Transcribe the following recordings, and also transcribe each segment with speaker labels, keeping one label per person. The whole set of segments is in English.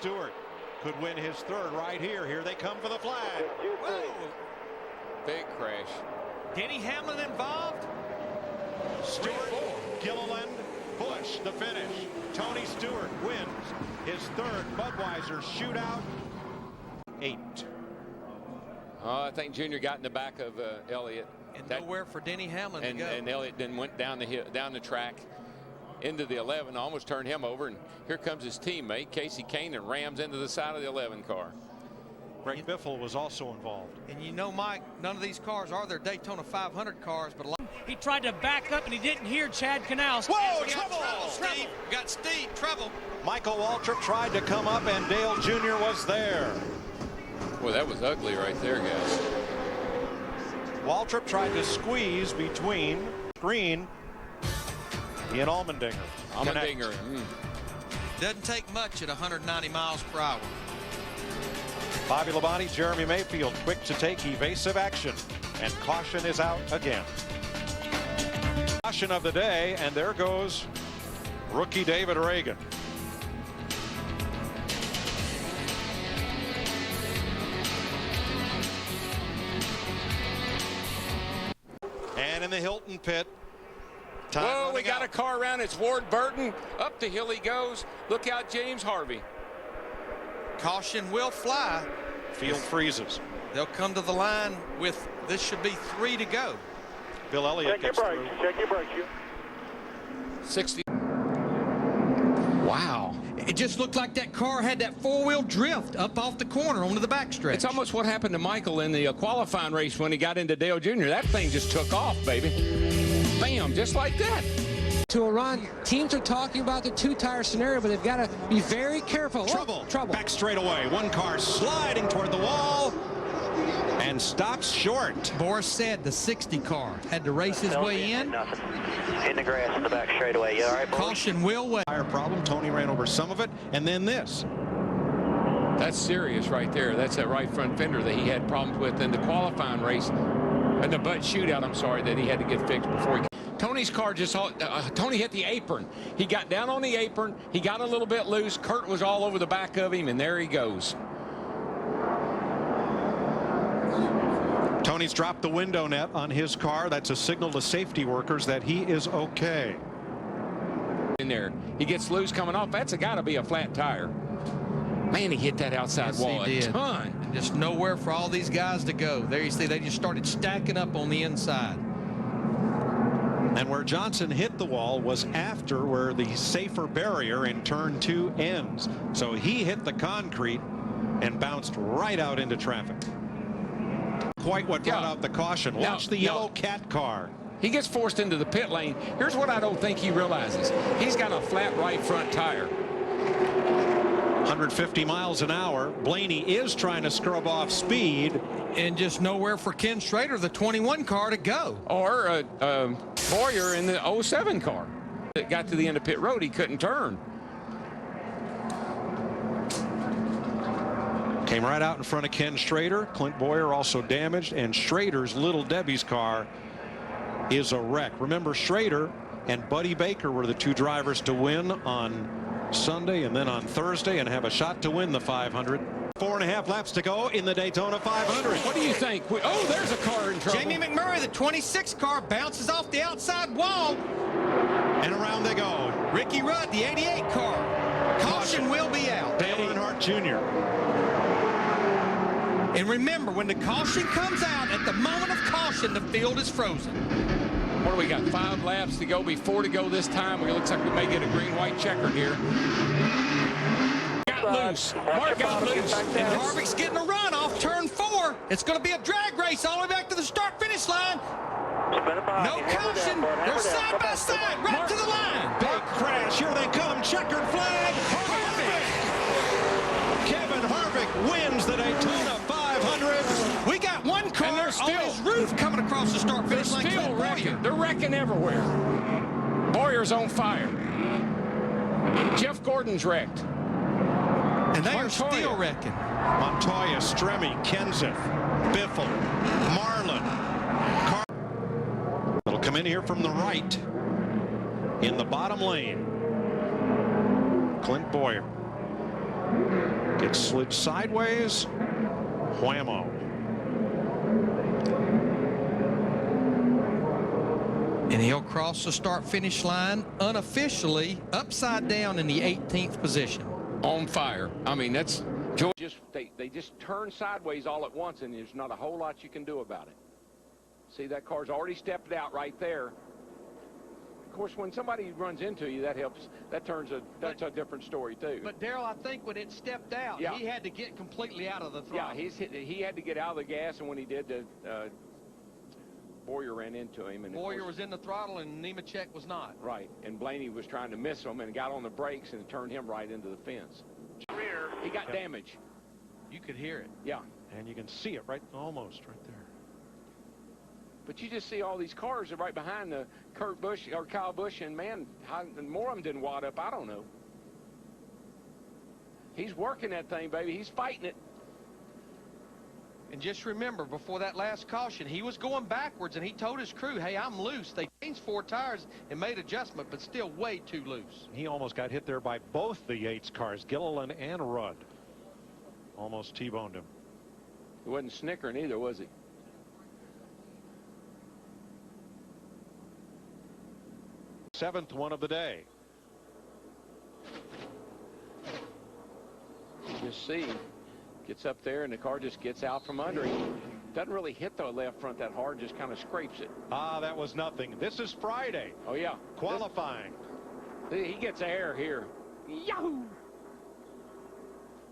Speaker 1: Stewart could win his third right here. Here they come for the flag.
Speaker 2: Whoa. Big crash.
Speaker 3: Denny Hamlin involved.
Speaker 1: Stewart, Gilliland, Busch, the finish. Tony Stewart wins his third Budweiser shootout. 8.
Speaker 2: I think Junior got in the back of Elliott.
Speaker 3: And nowhere for Denny Hamlin to go.
Speaker 2: And Elliott then went down the track into the 11, almost turned him over. And here comes his teammate, Casey Kane, and rams into the side of the 11 car.
Speaker 1: Greg Biffle was also involved.
Speaker 3: And you know, Mike, none of these cars are their Daytona 500 cars, but
Speaker 4: he tried to back up and he didn't hear Chad Canals.
Speaker 1: Whoa,
Speaker 3: trouble, Steve. We got Steve, trouble.
Speaker 1: Michael Waltrip tried to come up, and Dale Jr. was there.
Speaker 2: Well, that was ugly right there, guys.
Speaker 1: Waltrip tried to squeeze between Green and Allmendinger.
Speaker 2: Allmendinger.
Speaker 3: Doesn't take much at 190 miles per hour.
Speaker 1: Bobby Labonte, Jeremy Mayfield, quick to take evasive action, and caution is out again. Caution of the day, and there goes rookie David Reagan. And in the Hilton pit.
Speaker 2: Whoa, we got a car around. It's Ward Burton. Up the hill he goes. Look out, James Harvey.
Speaker 3: Caution will fly.
Speaker 1: Field freezes.
Speaker 3: They'll come to the line with, this should be 3 to go.
Speaker 1: Bill Elliott gets through.
Speaker 5: Check your brakes.
Speaker 2: 60. Wow.
Speaker 3: It just looked like that car had that four-wheel drift up off the corner onto the backstretch.
Speaker 2: It's almost what happened to Michael in the qualifying race when he got into Dale Jr. That thing just took off, baby. Bam, just like that.
Speaker 4: To a run, teams are talking about the two-tire scenario, but they've got to be very careful.
Speaker 1: Trouble.
Speaker 4: Trouble.
Speaker 1: Back straight away. One car sliding toward the wall and stops short.
Speaker 3: Boris said the 60 car had to race his way in.
Speaker 5: Nothing. In the grass in the back straightaway. You all right, boys?
Speaker 3: Caution will wait.
Speaker 1: Tire problem. Tony ran over some of it, and then this.
Speaker 2: That's serious right there. That's that right front fender that he had problems with in the qualifying race. And the butt shootout, I'm sorry, that he had to get fixed before he... Tony's car just... Tony hit the apron. He got down on the apron. He got a little bit loose. Kurt was all over the back of him, and there he goes.
Speaker 1: Tony's dropped the window net on his car. That's a signal to safety workers that he is okay.
Speaker 2: In there. He gets loose coming off. That's got to be a flat tire. Man, he hit that outside wall a ton.
Speaker 3: And just nowhere for all these guys to go. There you see, they just started stacking up on the inside.
Speaker 1: And where Johnson hit the wall was after where the safer barrier in turn 2 ends. So he hit the concrete and bounced right out into traffic. Quite what brought out the caution. Watch the yellow cat car.
Speaker 2: He gets forced into the pit lane. Here's what I don't think he realizes. He's got a flat right front tire.
Speaker 1: 150 miles an hour. Blaney is trying to scrub off speed.
Speaker 3: And just nowhere for Ken Schrader, the 21 car, to go.
Speaker 2: Or Boyer in the 07 car. That got to the end of pit road, he couldn't turn.
Speaker 1: Came right out in front of Ken Schrader. Clint Boyer also damaged, and Schrader's Little Debbie's car is a wreck. Remember, Schrader and Buddy Baker were the 2 drivers to win on Sunday and then on Thursday and have a shot to win the 500. 4.5 laps to go in the Daytona 500.
Speaker 2: What do you think? Oh, there's a car in trouble.
Speaker 3: Jamie McMurray, the 26 car, bounces off the outside wall.
Speaker 1: And around they go.
Speaker 3: Ricky Rudd, the 88 car. Caution will be out.
Speaker 1: Dale Earnhardt Jr.
Speaker 3: And remember, when the caution comes out, at the moment of caution, the field is frozen.
Speaker 2: What do we got? 5 laps to go, 4 to go this time. It looks like we may get a green-white checkered here. Got loose. Mark got loose.
Speaker 3: And Harvick's getting a run off turn 4. It's going to be a drag race all the way back to the start-finish line. No caution. They're side by side, right to the line.
Speaker 1: Big crash. Here they come. Checkered flag. Kevin Harvick wins the Daytona 500.
Speaker 3: We got one car on his roof coming across the start-finish line.
Speaker 2: Still wrecking. They're wrecking everywhere. Boyer's on fire. Jeff Gordon's wrecked.
Speaker 3: And they are still wrecking.
Speaker 1: Montoya, Stremme, Kenseth, Biffle, Marlin. It'll come in here from the right in the bottom lane. Clint Boyer. Gets slid sideways. Whammo.
Speaker 3: And he'll cross the start-finish line unofficially upside down in the 18th position.
Speaker 2: On fire. I mean, that's they just turn sideways all at once, and there's not a whole lot you can do about it. See, that car's already stepped out right there. Of course, when somebody runs into you, that helps. That's a different story too.
Speaker 3: But Darrell, I think when it stepped out, he had to get completely out of the throttle.
Speaker 2: Yeah, he had to get out of the gas, and when he did, Boyer ran into him. And
Speaker 3: Boyer was in the throttle, and Nemechek was not.
Speaker 2: Right, and Blaney was trying to miss him and got on the brakes and turned him right into the fence. He got damage.
Speaker 3: You could hear it.
Speaker 2: Yeah.
Speaker 1: And you can see it almost right there.
Speaker 2: But you just see all these cars are right behind the Kurt Busch or Kyle Busch, and man, more of them didn't wad up. I don't know. He's working that thing, baby. He's fighting it.
Speaker 3: And just remember, before that last caution, he was going backwards, and he told his crew, hey, I'm loose. They changed 4 tires and made adjustment, but still way too loose.
Speaker 1: He almost got hit there by both the Yates cars, Gilliland and Rudd. Almost T-boned him.
Speaker 2: He wasn't snickering either, was he?
Speaker 1: Seventh one of the day.
Speaker 2: You just see, gets up there and the car just gets out from under him. Doesn't really hit the left front that hard, just kind of scrapes it.
Speaker 1: Ah, that was nothing. This is Friday.
Speaker 2: Oh yeah,
Speaker 1: qualifying.
Speaker 2: He gets air here. Yahoo!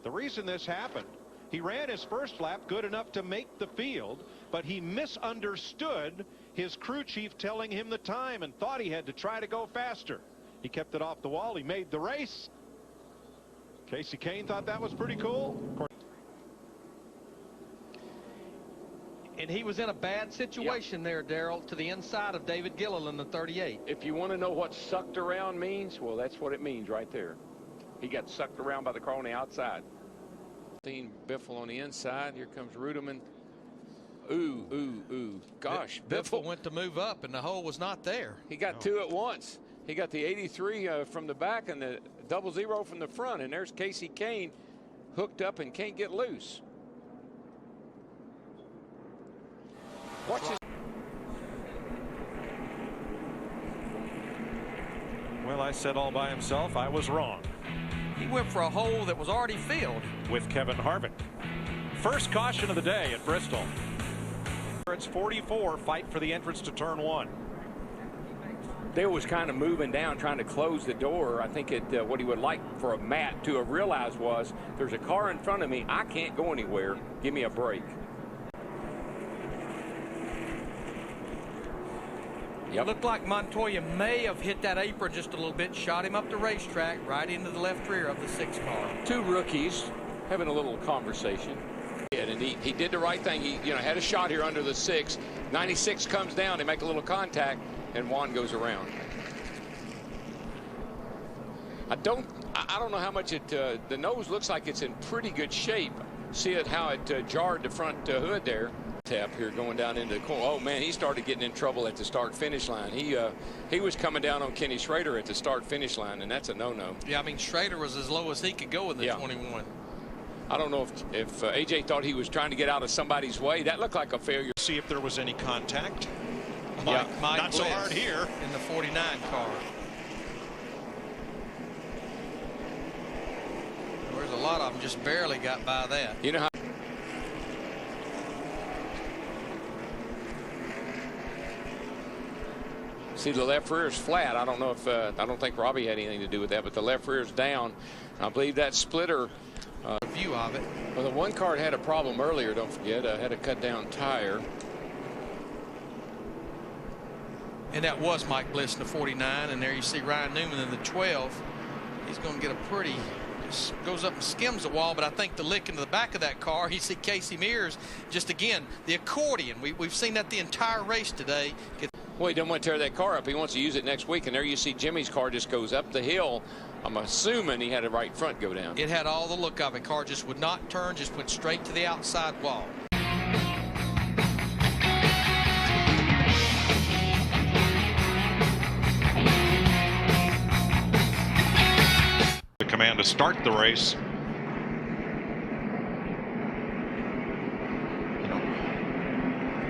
Speaker 1: The reason this happened, he ran his first lap good enough to make the field, but he misunderstood his crew chief telling him the time and thought he had to try to go faster. He kept it off the wall. He made the race. Casey Kane thought that was pretty cool.
Speaker 3: And he was in a bad situation there, Darrell, to the inside of David Gilliland, the 38.
Speaker 2: If you want to know what sucked around means, well, that's what it means right there. He got sucked around by the car on the outside. Biffle on the inside. Here comes Ruderman. Ooh, ooh, ooh. Gosh,
Speaker 3: Biffle went to move up, and the hole was not there.
Speaker 2: He got 2 at once. He got the 83 from the back and the 00 from the front. And there's Casey Kane hooked up and can't get loose. Watch this.
Speaker 1: Well, I said all by himself. I was wrong.
Speaker 3: He went for a hole that was already filled.
Speaker 1: With Kevin Harvick. First caution of the day at Bristol. It's 44. Fight for the entrance to turn 1.
Speaker 2: Dale was kind of moving down, trying to close the door. I think what he would like for a Matt to have realized was, there's a car in front of me. I can't go anywhere. Give me a break.
Speaker 3: It looked like Montoya may have hit that apron just a little bit, shot him up the racetrack right into the left rear of the 6 car.
Speaker 2: 2 rookies having a little conversation. And he did the right thing. He had a shot here under the 6. 96 comes down. They make a little contact, and Juan goes around. I don't know how much the nose looks like it's in pretty good shape. See how it jarred the front hood there. Tap here going down into the corner. Oh man, he started getting in trouble at the start-finish line. He was coming down on Kenny Schrader at the start-finish line, and that's a no-no.
Speaker 3: Yeah, I mean Schrader was as low as he could go in the 21.
Speaker 2: I don't know if AJ thought he was trying to get out of somebody's way. That looked like a failure.
Speaker 1: See if there was any contact.
Speaker 3: Mike
Speaker 1: not so hard here
Speaker 3: in the 49 car. There's a lot of them just barely got by that.
Speaker 2: You know how. See, the left rear is flat. I don't know if I don't think Robbie had anything to do with that, but the left rear is down. I believe that splitter.
Speaker 3: View of it.
Speaker 2: Well, the one car had a problem earlier. Don't forget, had a cut down tire.
Speaker 3: And that was Mike Bliss in the 49, and there you see Ryan Newman in the 12. He's going to get a pretty. Just goes up and skims the wall, but I think the lick into the back of that car, you see Casey Mears, just again, the accordion. We've seen that the entire race today.
Speaker 2: Well, he doesn't want to tear that car up. He wants to use it next week, and there you see Jimmy's car just goes up the hill. I'm assuming he had a right front go down.
Speaker 3: It had all the look of it. Car just would not turn, just went straight to the outside wall.
Speaker 1: The command to start the race.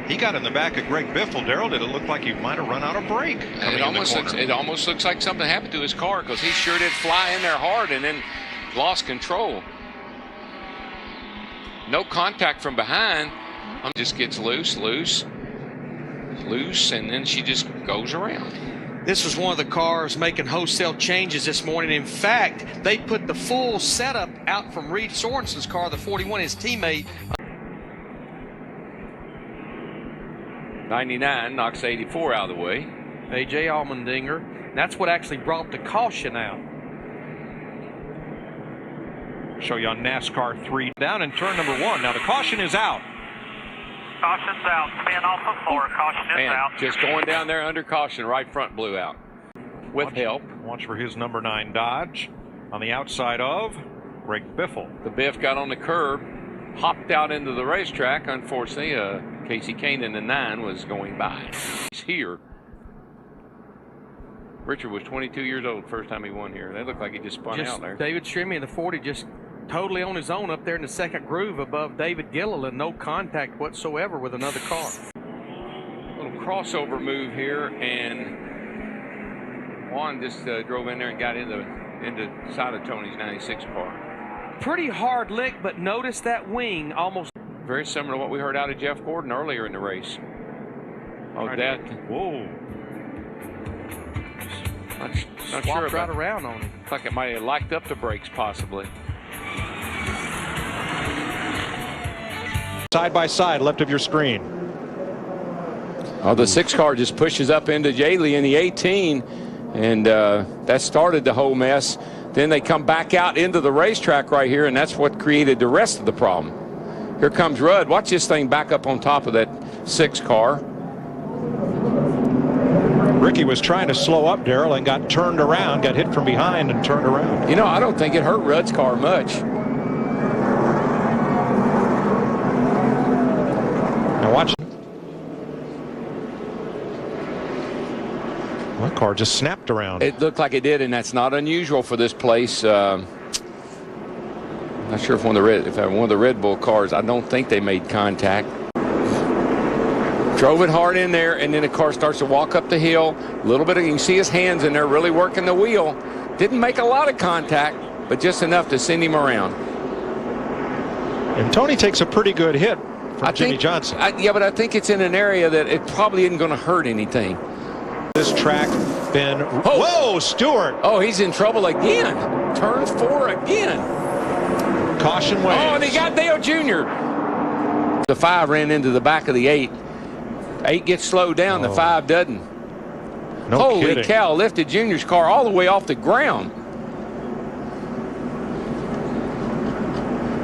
Speaker 1: He got in the back of Greg Biffle. Darrell, did it look like he might have run out of brake?
Speaker 2: It almost looks like something happened to his car, because he sure did fly in there hard and then lost control. No contact from behind. Just gets loose, and then she just goes around.
Speaker 3: This was one of the cars making wholesale changes this morning. In fact, they put the full setup out from Reed Sorensen's car, the 41, his teammate.
Speaker 2: 99 knocks 84 out of the way.
Speaker 3: A.J. Allmendinger. That's what actually brought the caution out.
Speaker 1: Show you on NASCAR 3 down in turn number 1. Now the caution is out.
Speaker 5: Caution's out. Spin off the floor. Caution is out.
Speaker 2: Just going down there under caution. Right front blew out. With help.
Speaker 1: Watch for his number 9 Dodge on the outside of Greg Biffle.
Speaker 2: The Biff got on the curb, hopped out into the racetrack. Unfortunately, Casey Kane in the 9 was going by. He's here. Richard was 22 years old first time he won here. They look like he just spun out there.
Speaker 3: David Strimmy in the 40 just totally on his own up there in the second groove above David Gilliland. No contact whatsoever with another car.
Speaker 2: Little crossover move here, and Juan just drove in there and got into side of Tony's 96 car.
Speaker 3: Pretty hard lick, but notice that wing almost.
Speaker 2: Very similar to what we heard out of Jeff Gordon earlier in the race. Oh, that.
Speaker 1: Whoa.
Speaker 2: Not sure
Speaker 3: Swapped
Speaker 2: about
Speaker 3: right around on him.
Speaker 2: Looks like it might have locked up the brakes possibly.
Speaker 1: Side by side, left of your screen.
Speaker 2: Oh, the 6 car just pushes up into Yaley in the 18, and that started the whole mess. Then they come back out into the racetrack right here, and that's what created the rest of the problem. Here comes Rudd. Watch this thing back up on top of that 6 car.
Speaker 1: Ricky was trying to slow up, Darrell, and got turned around, got hit from behind and turned around.
Speaker 2: You know, I don't think it hurt Rudd's car much.
Speaker 1: Now watch. My car just snapped around.
Speaker 2: It looked like it did, and that's not unusual for this place. Not sure if one of the Red Bull cars, I don't think they made contact. Drove it hard in there, and then the car starts to walk up the hill. A little bit of, you can see his hands in there really working the wheel. Didn't make a lot of contact, but just enough to send him around.
Speaker 1: And Tony takes a pretty good hit from Jimmy Johnson.
Speaker 2: Yeah, but I think it's in an area that it probably isn't going to hurt anything.
Speaker 1: This track been. Whoa, Stewart.
Speaker 2: Oh, he's in trouble again. Turn 4 again.
Speaker 1: Caution waves.
Speaker 2: Oh, and he got Dale Jr. The 5 ran into the back of the 8. 8 gets slowed down, the 5 doesn't.
Speaker 1: No
Speaker 2: Holy
Speaker 1: kidding.
Speaker 2: cow, lifted Junior's car all the way off the ground.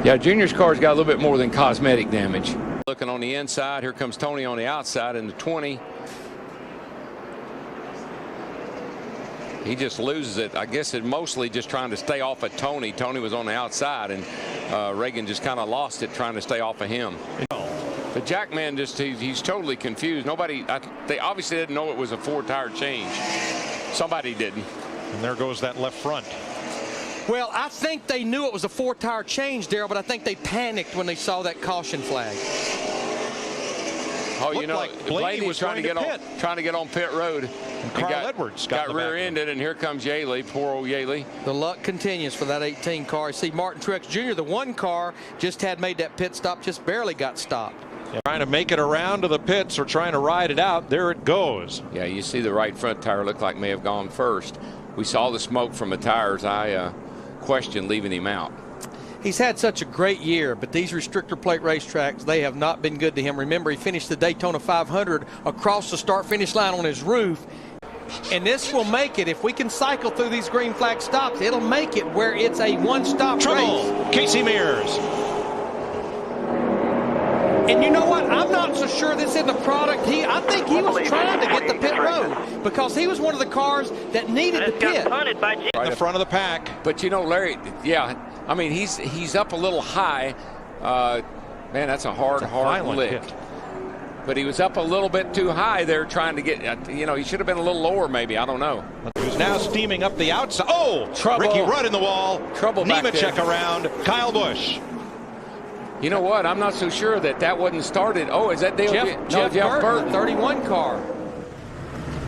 Speaker 2: Yeah, Junior's car's got a little bit more than cosmetic damage. Looking on the inside, here comes Tony on the outside in the 20. He just loses it. I guess it's mostly just trying to stay off of Tony. Tony was on the outside, and Reagan just kind of lost it trying to stay off of him. The Jackman he's totally confused. They obviously didn't know it was a 4-tire change. Somebody didn't.
Speaker 1: And there goes that left front.
Speaker 3: Well, I think they knew it was a 4-tire change, Darrell, but I think they panicked when they saw that caution flag.
Speaker 2: Oh, you know,
Speaker 1: like
Speaker 2: Blaney was trying to get on pit road.
Speaker 1: And Carl Edwards
Speaker 2: got rear-ended, and here comes Yaley, poor old Yaley.
Speaker 3: The luck continues for that 18 car. You see Martin Truex Jr., the 1 car, just had made that pit stop, just barely got stopped.
Speaker 1: Yeah, trying to make it around to the pits or trying to ride it out. There it goes.
Speaker 2: Yeah, you see the right front tire looked like may have gone first. We saw the smoke from the tires. I questioned leaving him out.
Speaker 3: He's had such a great year, but these restrictor plate racetracks, they have not been good to him. Remember, he finished the Daytona 500 across the start-finish line on his roof. And this will make it, if we can cycle through these green flag stops, it'll make it where it's a one-stop race.
Speaker 1: Casey Mears.
Speaker 3: And you know what? I'm not so sure this is the product. I think he was trying to get the pit road because he was one of the cars that needed the pit.
Speaker 1: In the front of the pack.
Speaker 2: But you know, Larry, yeah, I mean, he's up a little high. Man, that's a hard lick.
Speaker 1: Hit.
Speaker 2: But he was up a little bit too high there trying to get, you know, he should have been a little lower maybe. I don't know.
Speaker 1: Who's now steaming up the outside. Oh,
Speaker 2: trouble.
Speaker 1: Ricky Rudd in the wall.
Speaker 2: Trouble back there.
Speaker 1: Nemechek around. Kyle Busch.
Speaker 2: You know what? I'm not so sure that wasn't started. Oh, is that Dale?
Speaker 3: Jeff Burton, 31 car.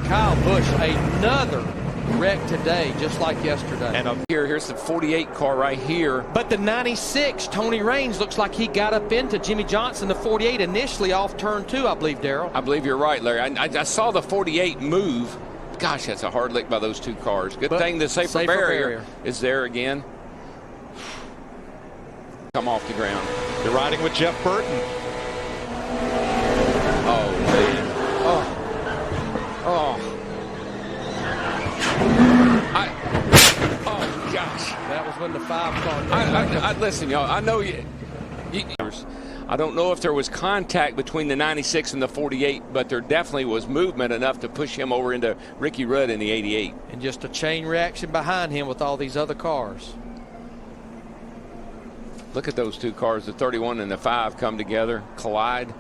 Speaker 3: Kyle Busch, another wreck today, just like yesterday.
Speaker 2: And here's the 48 car right here.
Speaker 3: But the 96, Tony Raines, looks like he got up into Jimmy Johnson, the 48, initially off turn 2, I believe, Darrell.
Speaker 2: I believe you're right, Larry. I saw the 48 move. Gosh, that's a hard lick by those two cars. Good thing the safer barrier is there again. Come off the ground.
Speaker 1: You're riding with Jeff Burton.
Speaker 2: Oh, man. Oh, gosh.
Speaker 3: That was when the 5 car.
Speaker 2: Listen, y'all, I know you. I don't know if there was contact between the 96 and the 48, but there definitely was movement enough to push him over into Ricky Rudd in the 88.
Speaker 3: And just a chain reaction behind him with all these other cars.
Speaker 2: Look at those two cars, the 31 and the 5 come together, collide.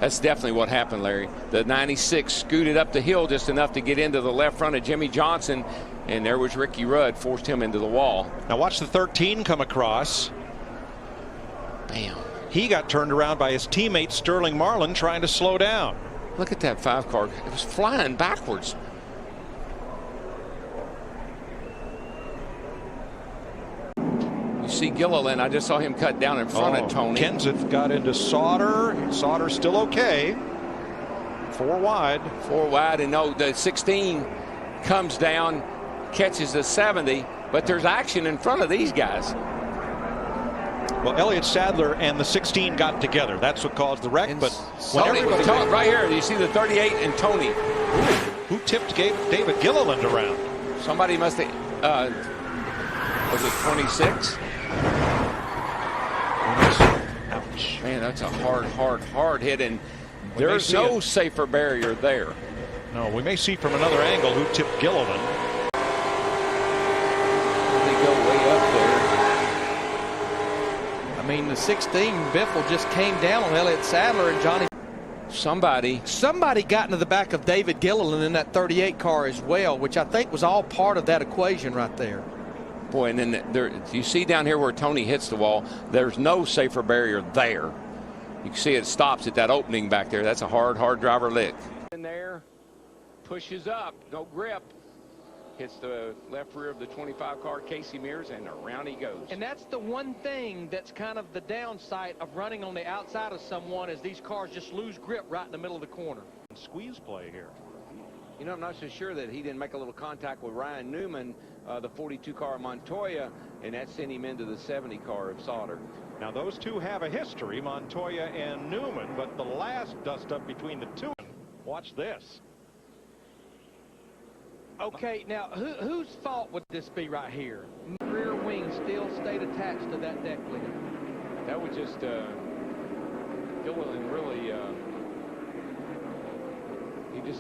Speaker 2: That's definitely what happened, Larry. The 96 scooted up the hill just enough to get into the left front of Jimmy Johnson, and there was Ricky Rudd, forced him into the wall.
Speaker 1: Now watch the 13 come across.
Speaker 2: Bam.
Speaker 1: He got turned around by his teammate Sterling Marlin trying to slow down.
Speaker 2: Look at that 5 car. It was flying backwards. You see Gilliland, I just saw him cut down in front of Tony.
Speaker 1: Kenseth got into Sauter. Sauter's still okay. 4 wide.
Speaker 2: 4 wide, and no, the 16 comes down, catches the 70, but there's action in front of these guys.
Speaker 1: Well, Elliott Sadler and the 16 got together. That's what caused the wreck. But
Speaker 2: Tony, right here, you see the 38 and Tony.
Speaker 1: Who tipped David Gilliland around?
Speaker 2: Somebody must have, was it 26?
Speaker 1: Ouch.
Speaker 2: Man, that's a hard hit, and there's no safer barrier there.
Speaker 1: No, we may see from another angle who tipped Gilliland.
Speaker 2: They go way up there.
Speaker 3: I mean, the 16 Biffle just came down on Elliott Sadler and Johnny.
Speaker 2: Somebody
Speaker 3: got into the back of David Gilliland in that 38 car as well, which I think was all part of that equation right there.
Speaker 2: Boy, and then there, you see down here where Tony hits the wall, there's no safer barrier there. You can see it stops at that opening back there. That's a hard driver lick. In there, pushes up, no grip. Hits the left rear of the 25 car, Casey Mears, and around he goes.
Speaker 3: And that's the one thing that's kind of the downside of running on the outside of someone, is these cars just lose grip right in the middle of the corner.
Speaker 1: Squeeze play here.
Speaker 2: You know, I'm not so sure that he didn't make a little contact with Ryan Newman, the 42 car of Montoya, and that sent him into the 70 car of Sauter.
Speaker 1: Now those two have a history, Montoya and Newman, but the last dust up between the two. Watch this.
Speaker 3: Okay, now whose fault would this be right here? Rear wing still stayed attached to that deck lid.
Speaker 2: That would just Gilliland really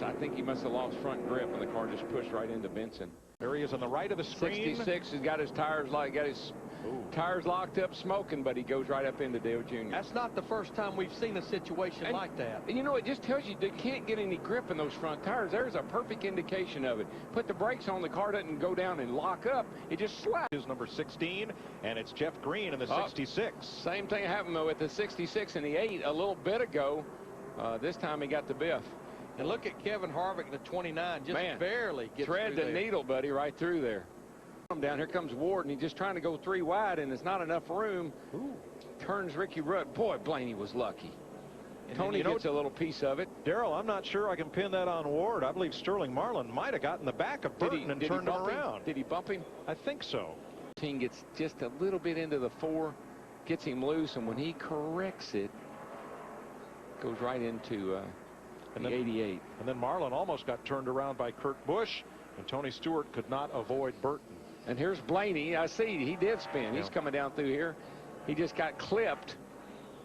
Speaker 2: I think he must have lost front grip, and the car just pushed right into Benson.
Speaker 1: There he is on the right of the screen.
Speaker 2: 66 has got his tires locked up smoking, but he goes right up into Dale Jr.
Speaker 3: That's not the first time we've seen a situation like that.
Speaker 2: And you know, it just tells you they can't get any grip in those front tires. There's a perfect indication of it. Put the brakes on, the car doesn't go down and lock up. It just slaps.
Speaker 1: Is number 16, and it's Jeff Green in the 66.
Speaker 2: Same thing happened with the 66 and the 8 a little bit ago. This time he got the biff.
Speaker 3: And look at Kevin Harvick, the 29, just barely gets
Speaker 2: thread
Speaker 3: through
Speaker 2: the
Speaker 3: there.
Speaker 2: Needle, buddy, right through there. Down here comes Ward, and he's just trying to go 3 wide, and there's not enough room.
Speaker 1: Ooh.
Speaker 2: Turns Ricky Rudd. Boy, Blaney was lucky.
Speaker 1: And
Speaker 2: Tony gets a little piece of it.
Speaker 1: Darrell, I'm not sure I can pin that on Ward. I believe Sterling Marlin might have gotten the back of Burton and turned him around.
Speaker 2: Did he bump him?
Speaker 1: I think so.
Speaker 2: Team gets just a little bit into the 4, gets him loose, and when he corrects it, goes right into the 88.
Speaker 1: And then Marlin almost got turned around by Kurt Busch, and Tony Stewart could not avoid Burton.
Speaker 2: And here's Blaney. I see he did spin. Yeah. He's coming down through here. He just got clipped.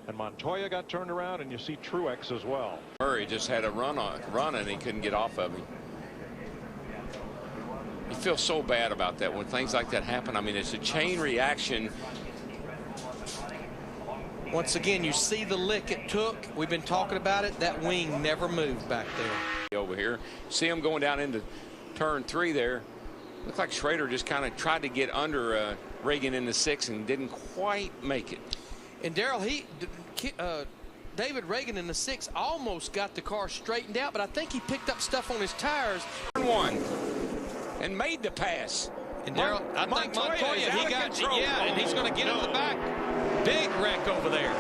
Speaker 1: And Montoya got turned around, and you see Truex as well.
Speaker 2: Murray just had a run and he couldn't get off of him. You feel so bad about that when things like that happen. I mean, it's a chain reaction.
Speaker 3: Once again, you see the lick it took. We've been talking about it. That wing never moved back there.
Speaker 2: Over here. See him going down into turn 3 there. Looked like Schrader just kind of tried to get under Reagan in the 6 and didn't quite make it.
Speaker 3: And Darrell, David Reagan in the 6 almost got the car straightened out, but I think he picked up stuff on his tires.
Speaker 2: One and made the pass.
Speaker 3: And Darrell, I think Montoya, he got you, and he's going to get in the back. Big wreck over there.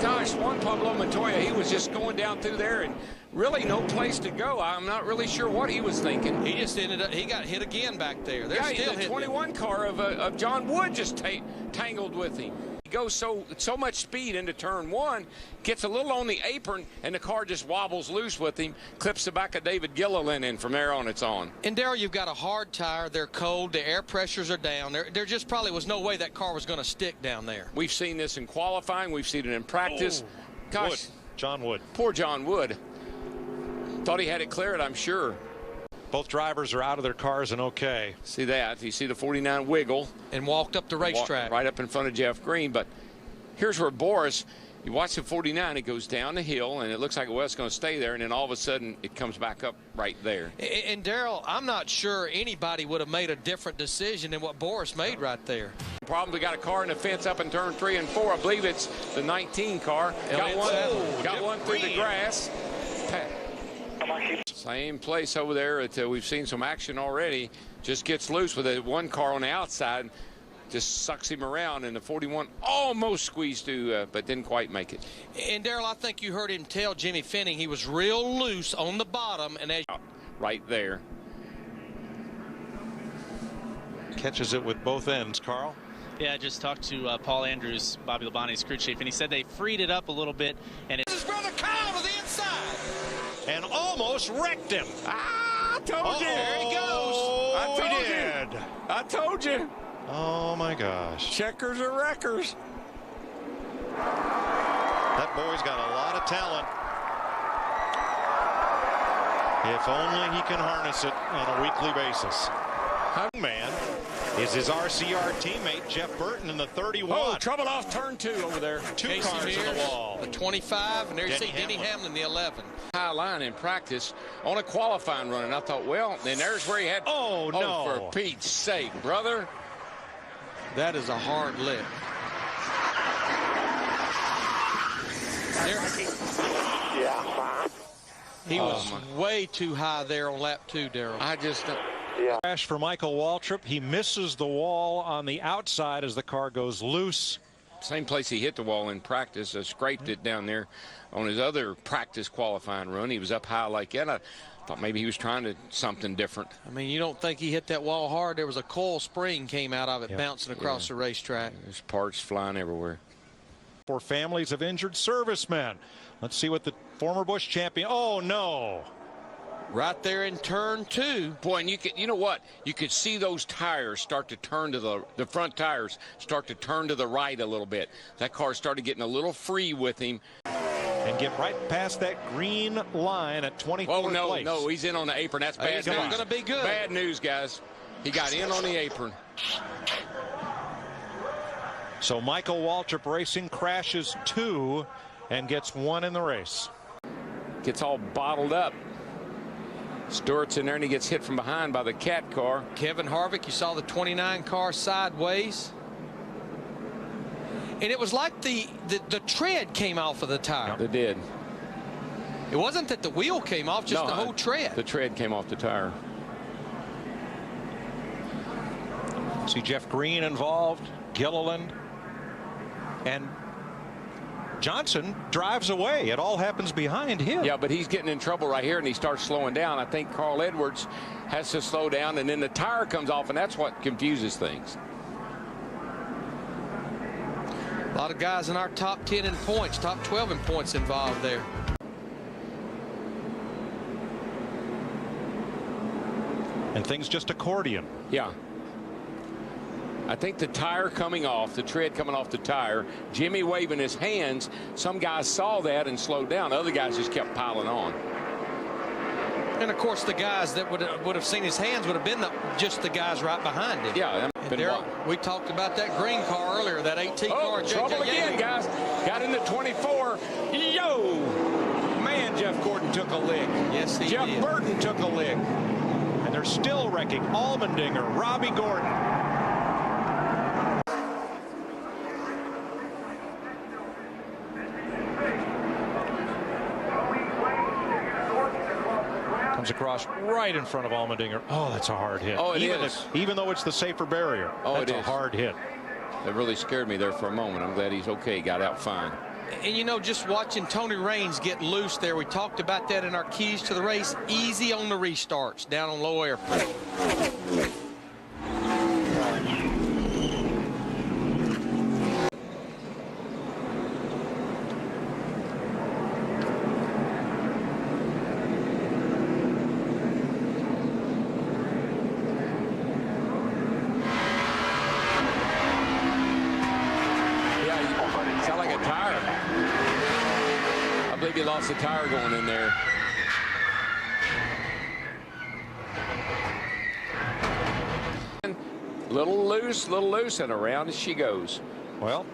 Speaker 2: Gosh, Juan Pablo Montoya, he was just going down through there and really no place to go. I'm not really sure what he was thinking.
Speaker 3: He just ended up, he got hit again back there. They're still
Speaker 2: the
Speaker 3: hitting
Speaker 2: 21 car of John Wood just tangled with him. He goes so much speed into turn 1, gets a little on the apron, and the car just wobbles loose with him, clips the back of David Gilliland in. From there on, it's on.
Speaker 3: And Darrell, you've got a hard tire. They're cold. The air pressures are down. There just probably was no way that car was going to stick down there.
Speaker 2: We've seen this in qualifying. We've seen it in practice. Gosh,
Speaker 1: Wood. John Wood.
Speaker 2: Poor John Wood. Thought he had it cleared, I'm sure.
Speaker 1: Both drivers are out of their cars and okay.
Speaker 2: See that? You see the 49 wiggle.
Speaker 3: And walked up the racetrack.
Speaker 2: Right up in front of Jeff Green. But here's where Boris, you watch the 49, it goes down the hill, and it looks like, well, it's going to stay there, and then all of a sudden it comes back up right there.
Speaker 3: And Darrell, I'm not sure anybody would have made a different decision than what Boris made right there.
Speaker 2: Problem, we got a car in the fence up in turn 3 and 4. I believe it's the 19 car. Got one through the grass. Same place over there that we've seen some action already. Just gets loose with it. One car on the outside. Just sucks him around, and the 41 almost squeezed to, but didn't quite make it.
Speaker 3: And Darrell, I think you heard him tell Jimmy Finning he was real loose on the bottom, and as
Speaker 2: right there.
Speaker 1: Catches it with both ends, Carl.
Speaker 6: Yeah, I just talked to Paul Andrews, Bobby Labonte's crew chief, and he said they freed it up a little bit. And
Speaker 3: this is brother Kyle to the inside.
Speaker 1: And almost wrecked him.
Speaker 2: I told you.
Speaker 3: There he goes.
Speaker 2: I told you.
Speaker 1: Oh, my gosh.
Speaker 2: Checkers are wreckers.
Speaker 1: That boy's got a lot of talent. If only he can harness it on a weekly basis. Man is his RCR teammate Jeff Burton in the 31.
Speaker 2: Oh, trouble off turn 2 over there.
Speaker 1: Two
Speaker 3: Casey
Speaker 1: cars
Speaker 3: Mears,
Speaker 1: in the wall.
Speaker 3: The 25, and there you
Speaker 1: Denny
Speaker 3: see Denny Hamlin, the 11.
Speaker 2: High line in practice on a qualifying run, and I thought, well, then there's where he had.
Speaker 1: Oh, no.
Speaker 2: For Pete's sake, brother.
Speaker 3: That is a hard lick. He was way too high there on lap 2, Darrell.
Speaker 2: I just.
Speaker 1: Crash for Michael Waltrip. He misses the wall on the outside as the car goes loose.
Speaker 2: Same place he hit the wall in practice. Scraped it down there on his other practice qualifying run. He was up high like that. I thought maybe he was trying to something different.
Speaker 3: I mean, you don't think he hit that wall hard. There was a coil spring came out of it, bouncing across the racetrack.
Speaker 2: There's parts flying everywhere.
Speaker 1: For families of injured servicemen. Let's see what the former Busch champion. Oh, no.
Speaker 3: Right there in turn 2.
Speaker 2: Boy, and you know what? You could see those tires start to turn to the front tires start to turn to the right a little bit. That car started getting a little free with him.
Speaker 1: And get right past that green line at 24th place.
Speaker 2: No, he's in on the apron. That's bad
Speaker 3: He's
Speaker 2: news.
Speaker 3: not going to be good.
Speaker 2: Bad news, guys. He got in on the apron.
Speaker 1: So Michael Waltrip Racing crashes 2 and gets 1 in the race.
Speaker 2: Gets all bottled up. Stewart's in there, and he gets hit from behind by the cat car.
Speaker 3: Kevin Harvick, you saw the 29 car sideways. And it was like the tread came off of the tire.
Speaker 2: It did.
Speaker 3: It wasn't that the wheel came off, just the whole tread.
Speaker 2: The tread came off the tire.
Speaker 1: See Jeff Green involved, Gilliland, and Johnson drives away. It all happens behind him.
Speaker 2: Yeah, but he's getting in trouble right here, and he starts slowing down. I think Carl Edwards has to slow down, and then the tire comes off, and that's what confuses things.
Speaker 3: A lot of guys in our top 10 in points, top 12 in points involved there.
Speaker 1: And things just accordion.
Speaker 2: Yeah. I think the tire coming off, the tread coming off the tire, Jimmy waving his hands, some guys saw that and slowed down. Other guys just kept piling on.
Speaker 3: And of course the guys that would have seen his hands would have been just the guys right behind him.
Speaker 2: Yeah.
Speaker 3: Darrell, we talked about that green car earlier, that 18 car.
Speaker 2: Trouble again, guys. Got in the 24. Yo! Man, Jeff Gordon took a lick.
Speaker 3: Yes, he did.
Speaker 2: Jeff Burton took a lick.
Speaker 1: And they're still wrecking. Allmendinger, Robbie Gordon. Comes across right in front of Allmendinger. Oh, that's a hard hit.
Speaker 2: Oh, it
Speaker 1: even
Speaker 2: is.
Speaker 1: Even though it's the safer barrier.
Speaker 2: Oh,
Speaker 1: that's
Speaker 2: it
Speaker 1: a
Speaker 2: is.
Speaker 1: hard hit.
Speaker 2: That really scared me there for a moment. I'm glad he's okay. Got out fine.
Speaker 3: And, you know, just watching Tony Raines get loose there, we talked about that in our keys to the race. Easy on the restarts, down on low air pressure.
Speaker 2: Sound like a tire. I believe he lost a tire going in there. Little loose, and around as she goes.
Speaker 1: Well,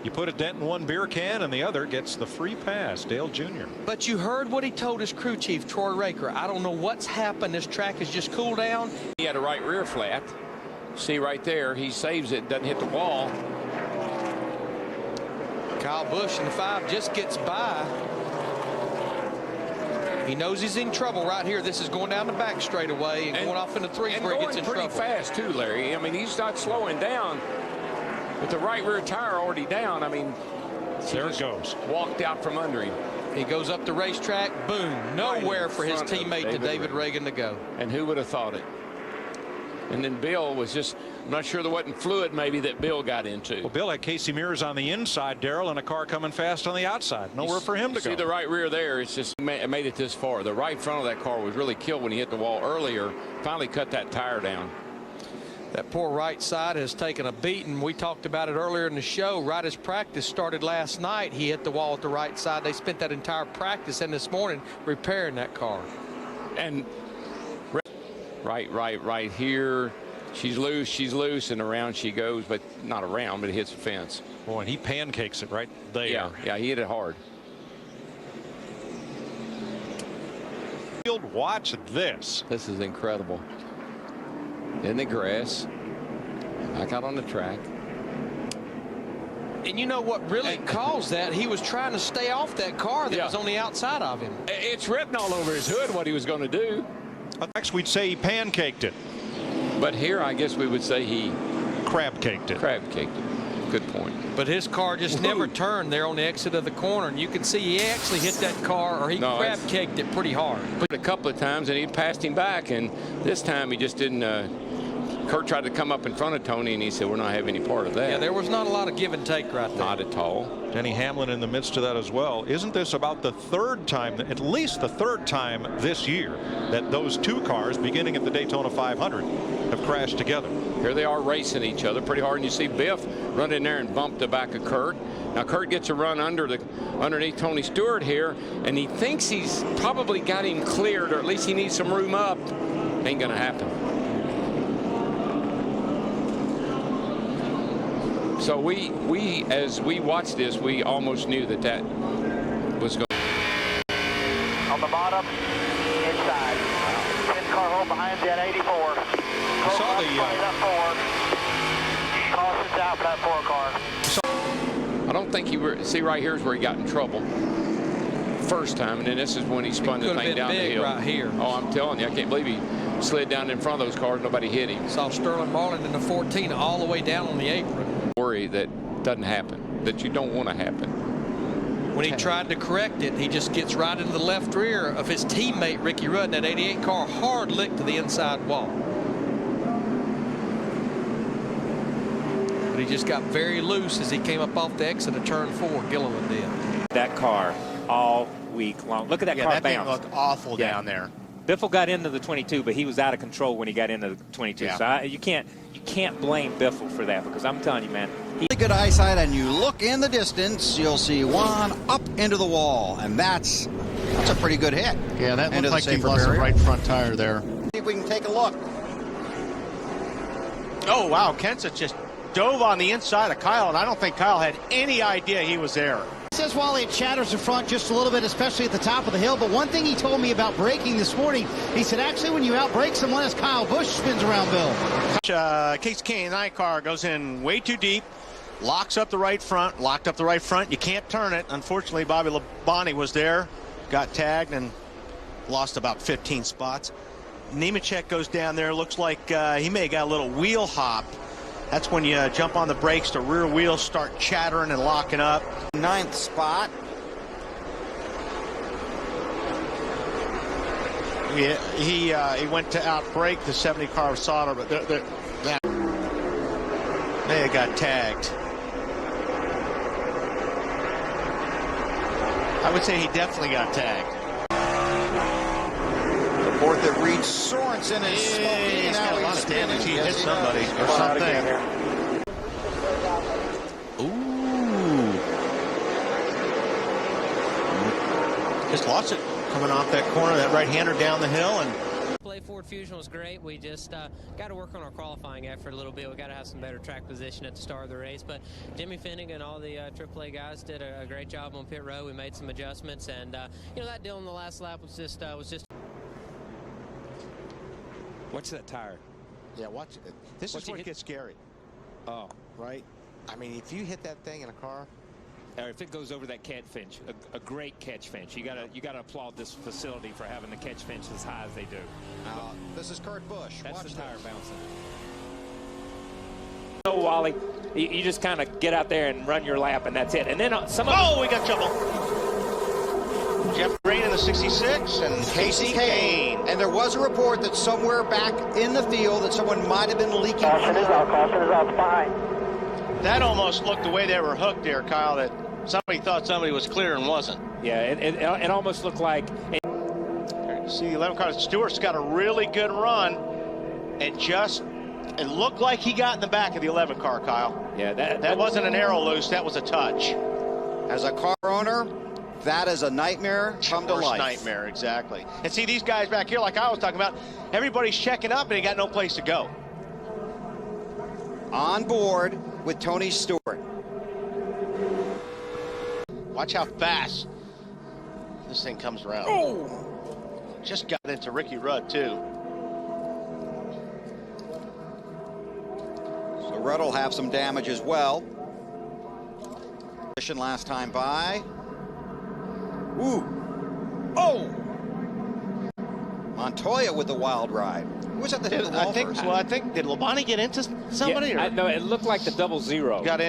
Speaker 1: you put a dent in one beer can and the other gets the free pass. Dale Jr.
Speaker 3: But you heard what he told his crew chief, Troy Raker. I don't know what's happened. This track has just cooled down.
Speaker 2: He had a right rear flat. See right there, he saves it, doesn't hit the wall.
Speaker 3: Kyle Busch in the 5 just gets by. He knows he's in trouble right here. This is going down the back straightaway and going off into 3 where he gets in trouble.
Speaker 2: And going pretty fast too, Larry. I mean, he's not slowing down. With the right rear tire already down, I mean,
Speaker 1: there it goes.
Speaker 2: Walked out from under him.
Speaker 3: He goes up the racetrack. Boom. Nowhere for his teammate David Reagan to go.
Speaker 2: And who would have thought it? And then Bill was just, I'm not sure there wasn't fluid maybe that Bill got into.
Speaker 1: Well, Bill had Casey Mears on the inside, Darrell, and a car coming fast on the outside. Nowhere for him to go.
Speaker 2: See the right rear there, it's just made it this far. The right front of that car was really killed when he hit the wall earlier. Finally cut that tire down.
Speaker 3: That poor right side has taken a beating. We talked about it earlier in the show. Right as practice started last night, he hit the wall at the right side. They spent that entire practice and this morning repairing that car.
Speaker 2: And right here. She's loose, and around she goes, but not around, but it hits the fence.
Speaker 1: Boy, and he pancakes it right there.
Speaker 2: Yeah, he hit it hard.
Speaker 1: Watch this.
Speaker 2: This is incredible. In the grass, back out on the track.
Speaker 3: And you know what really caused that? He was trying to stay off that car that was on the outside of him.
Speaker 2: It's written all over his hood what he was going to do.
Speaker 1: Next, we'd say he pancaked it.
Speaker 2: But here, I guess we would say he
Speaker 1: crab caked it.
Speaker 2: Crab caked it. Good point.
Speaker 3: But his car just never turned there on the exit of the corner, and you can see he actually hit that car, or he crab caked it pretty hard.
Speaker 2: But a couple of times, and he passed him back, and this time he just didn't. Kurt tried to come up in front of Tony, and he said, "We're not having any part of that."
Speaker 3: Yeah, there was not a lot of give and take right there.
Speaker 2: Not at all.
Speaker 1: Denny Hamlin in the midst of that as well. Isn't this about the third time, at least the third time this year, that those two cars, beginning at the Daytona 500, have crashed together?
Speaker 2: Here they are racing each other pretty hard, and you see Biff run in there and bump the back of Kurt. Now Kurt gets a run underneath Tony Stewart here, and he thinks he's probably got him cleared, or at least he needs some room up. Ain't gonna happen. So we as we watched this, we almost knew that was going.
Speaker 5: On the bottom, inside. 10-car hole behind you at 84.
Speaker 1: I saw the
Speaker 5: cautions out for that 4 car.
Speaker 2: I don't think see right here's where he got in trouble. First time, and then this is when he spun the thing down the hill.
Speaker 3: Right here.
Speaker 2: Oh, I'm telling you, I can't believe he slid down in front of those cars. Nobody hit him.
Speaker 3: Saw Sterling Marlin in the 14 all the way down on the apron.
Speaker 2: Worry that doesn't happen, that you don't want to happen.
Speaker 3: When he tried to correct it, he just gets right into the left rear of his teammate Ricky Rudd. That 88 car hard lick to the inside wall. But he just got very loose as he came up off the exit of turn 4. Gilliland did.
Speaker 7: That car all week long. Look at that car
Speaker 8: that
Speaker 7: bounce.
Speaker 8: thing looked awful down there.
Speaker 7: Biffle got into the 22, but he was out of control when he got into the 22.
Speaker 8: Yeah.
Speaker 7: So you can't blame Biffle for that, because I'm telling you, man.
Speaker 9: Good eyesight, and you look in the distance, you'll see one up into the wall, and that's a pretty good hit.
Speaker 8: Yeah, that
Speaker 9: into
Speaker 8: looked like
Speaker 9: the
Speaker 8: he
Speaker 9: safer
Speaker 8: lost the
Speaker 9: barrier.
Speaker 8: right front tire there.
Speaker 9: See if we can take a look.
Speaker 8: Oh, wow. Kenseth just dove on the inside of Kyle, and I don't think Kyle had any idea he was there.
Speaker 10: Says Wally, it chatters the front just a little bit, especially at the top of the hill. But one thing he told me about braking this morning, he said actually when you outbrake someone, as Kyle Busch spins around Bill.
Speaker 11: Casey K9 car goes in way too deep, locks up the right front, locked up the right front. You can't turn it. Unfortunately, Bobby Labonte was there, got tagged, and lost about 15 spots. Nemechek goes down there. Looks like he may have got a little wheel hop. That's when you jump on the brakes, the rear wheels start chattering and locking up.
Speaker 9: 9th spot.
Speaker 11: He went to outbrake the 70 car of Sauter, but that may have got tagged. I would say he definitely got tagged.
Speaker 9: Report that Reed Sorensen is smoking.
Speaker 11: He's got a lot of damage. He hit somebody or something. Ooh. Just lost it coming off that corner, that right-hander down the hill. And
Speaker 12: Play Ford Fusion was great. We just got to work on our qualifying effort a little bit. We got to have some better track position at the start of the race. But Jimmy Finnegan and all the AAA guys did a great job on pit road. We made some adjustments, and you know, that deal in the last lap was just
Speaker 2: Watch that tire.
Speaker 11: yeah, watch it. This is where it gets scary.
Speaker 2: Oh.
Speaker 11: Right? I mean, if you hit that thing in a car,
Speaker 7: Or if it goes over that catch finch, a great catch finch. You gotta applaud this facility for having the catch finch as high as they do.
Speaker 9: This is Kurt Busch.
Speaker 7: That's
Speaker 9: Watch
Speaker 7: the tire
Speaker 9: this.
Speaker 7: bouncing. So Wally, you just kind of get out there and run your lap, and that's it. And then some of
Speaker 11: oh, we got trouble. Jeff Green in the 66 and
Speaker 9: Casey Kane. And there was a report that somewhere back in the field that someone might have been leaking.
Speaker 5: Caution is out behind.
Speaker 11: that almost looked the way they were hooked there, Kyle, that somebody thought somebody was clear and wasn't.
Speaker 7: Yeah, it almost looked like.
Speaker 11: You see the 11 car. Stewart's got a really good run, and it looked like he got in the back of the 11 car, Kyle.
Speaker 7: Yeah,
Speaker 11: that wasn't an arrow loose. That was a touch.
Speaker 9: As a car owner, that is a nightmare come to life.
Speaker 11: Nightmare, exactly. And see these guys back here, like I was talking about, everybody's checking up and they got no place to go.
Speaker 9: On board with Tony Stewart.
Speaker 11: Watch how fast this thing comes around.
Speaker 9: Oh!
Speaker 11: Just got into Ricky Rudd, too.
Speaker 9: So Rudd will have some damage as well. Last time by. Ooh. Oh! Montoya with the wild ride. Who was at the hit of the wall first?
Speaker 11: I think, did Labonte get into somebody?
Speaker 7: Yeah, no, it looked like the 0-0.
Speaker 11: Got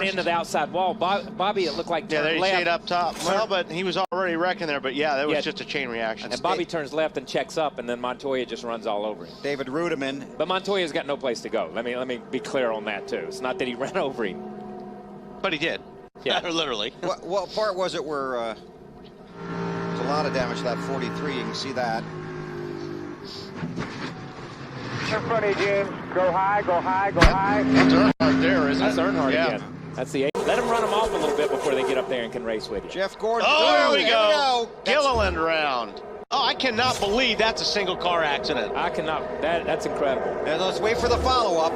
Speaker 7: into the outside wall. Bobby, it looked like
Speaker 11: yeah,
Speaker 7: turned
Speaker 11: they
Speaker 7: left.
Speaker 11: stayed up top. Well, but he was already wrecking there. But yeah, that was just a chain reaction.
Speaker 7: And Bobby turns left and checks up, and then Montoya just runs all over him.
Speaker 9: David Rudiman.
Speaker 7: But Montoya's got no place to go. Let me be clear on that too. It's not that he ran over him.
Speaker 11: But he did.
Speaker 7: Yeah,
Speaker 11: literally.
Speaker 9: What part was it where there's a lot of damage to that 43? You can see that.
Speaker 5: In front of you, James. Go high, go high, go high.
Speaker 11: That's Earnhardt there, isn't
Speaker 7: That's
Speaker 11: it?
Speaker 7: Earnhardt
Speaker 11: Yeah.
Speaker 7: again. That's the 8. Let him run them off a little bit before they get up there and can race with you.
Speaker 9: Jeff Gordon.
Speaker 11: Oh, there we go. Gilliland round. Oh, I cannot believe that's a single car accident.
Speaker 7: I cannot. That's incredible.
Speaker 9: And let's wait for the follow-up.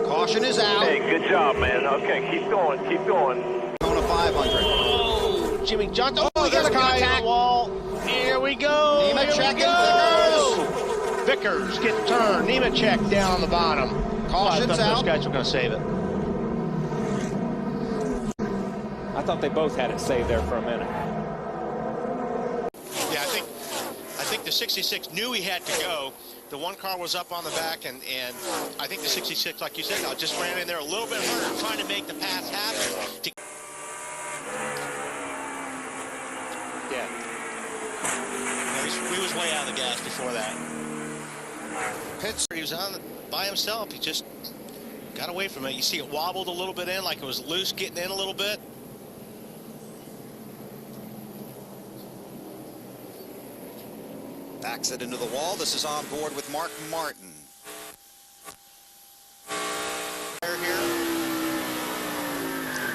Speaker 9: Caution is out.
Speaker 5: Hey, good job, man. Okay, keep going, keep going.
Speaker 9: Kona 500.
Speaker 11: Oh, Jimmy Johnson. Oh, he got
Speaker 9: there's
Speaker 11: a guy
Speaker 9: contact.
Speaker 11: on the wall. Here we go.
Speaker 9: Nemechek
Speaker 11: and Vickers get turned. Nemechek down on the bottom.
Speaker 9: Caution's
Speaker 11: I thought
Speaker 9: out.
Speaker 11: those guys were going to save it.
Speaker 7: I thought they both had it saved there for a minute.
Speaker 11: Yeah, I think the 66 knew he had to go. The one car was up on the back, and I think the 66, like you said, just ran in there a little bit harder, trying to make the pass happen. Yeah. He was way out of the gas before that. He was by himself. He just got away from it. You see it wobbled a little bit in, like it was loose getting in a little bit.
Speaker 9: Backs it into the wall. This is on board with Mark Martin.
Speaker 11: Here.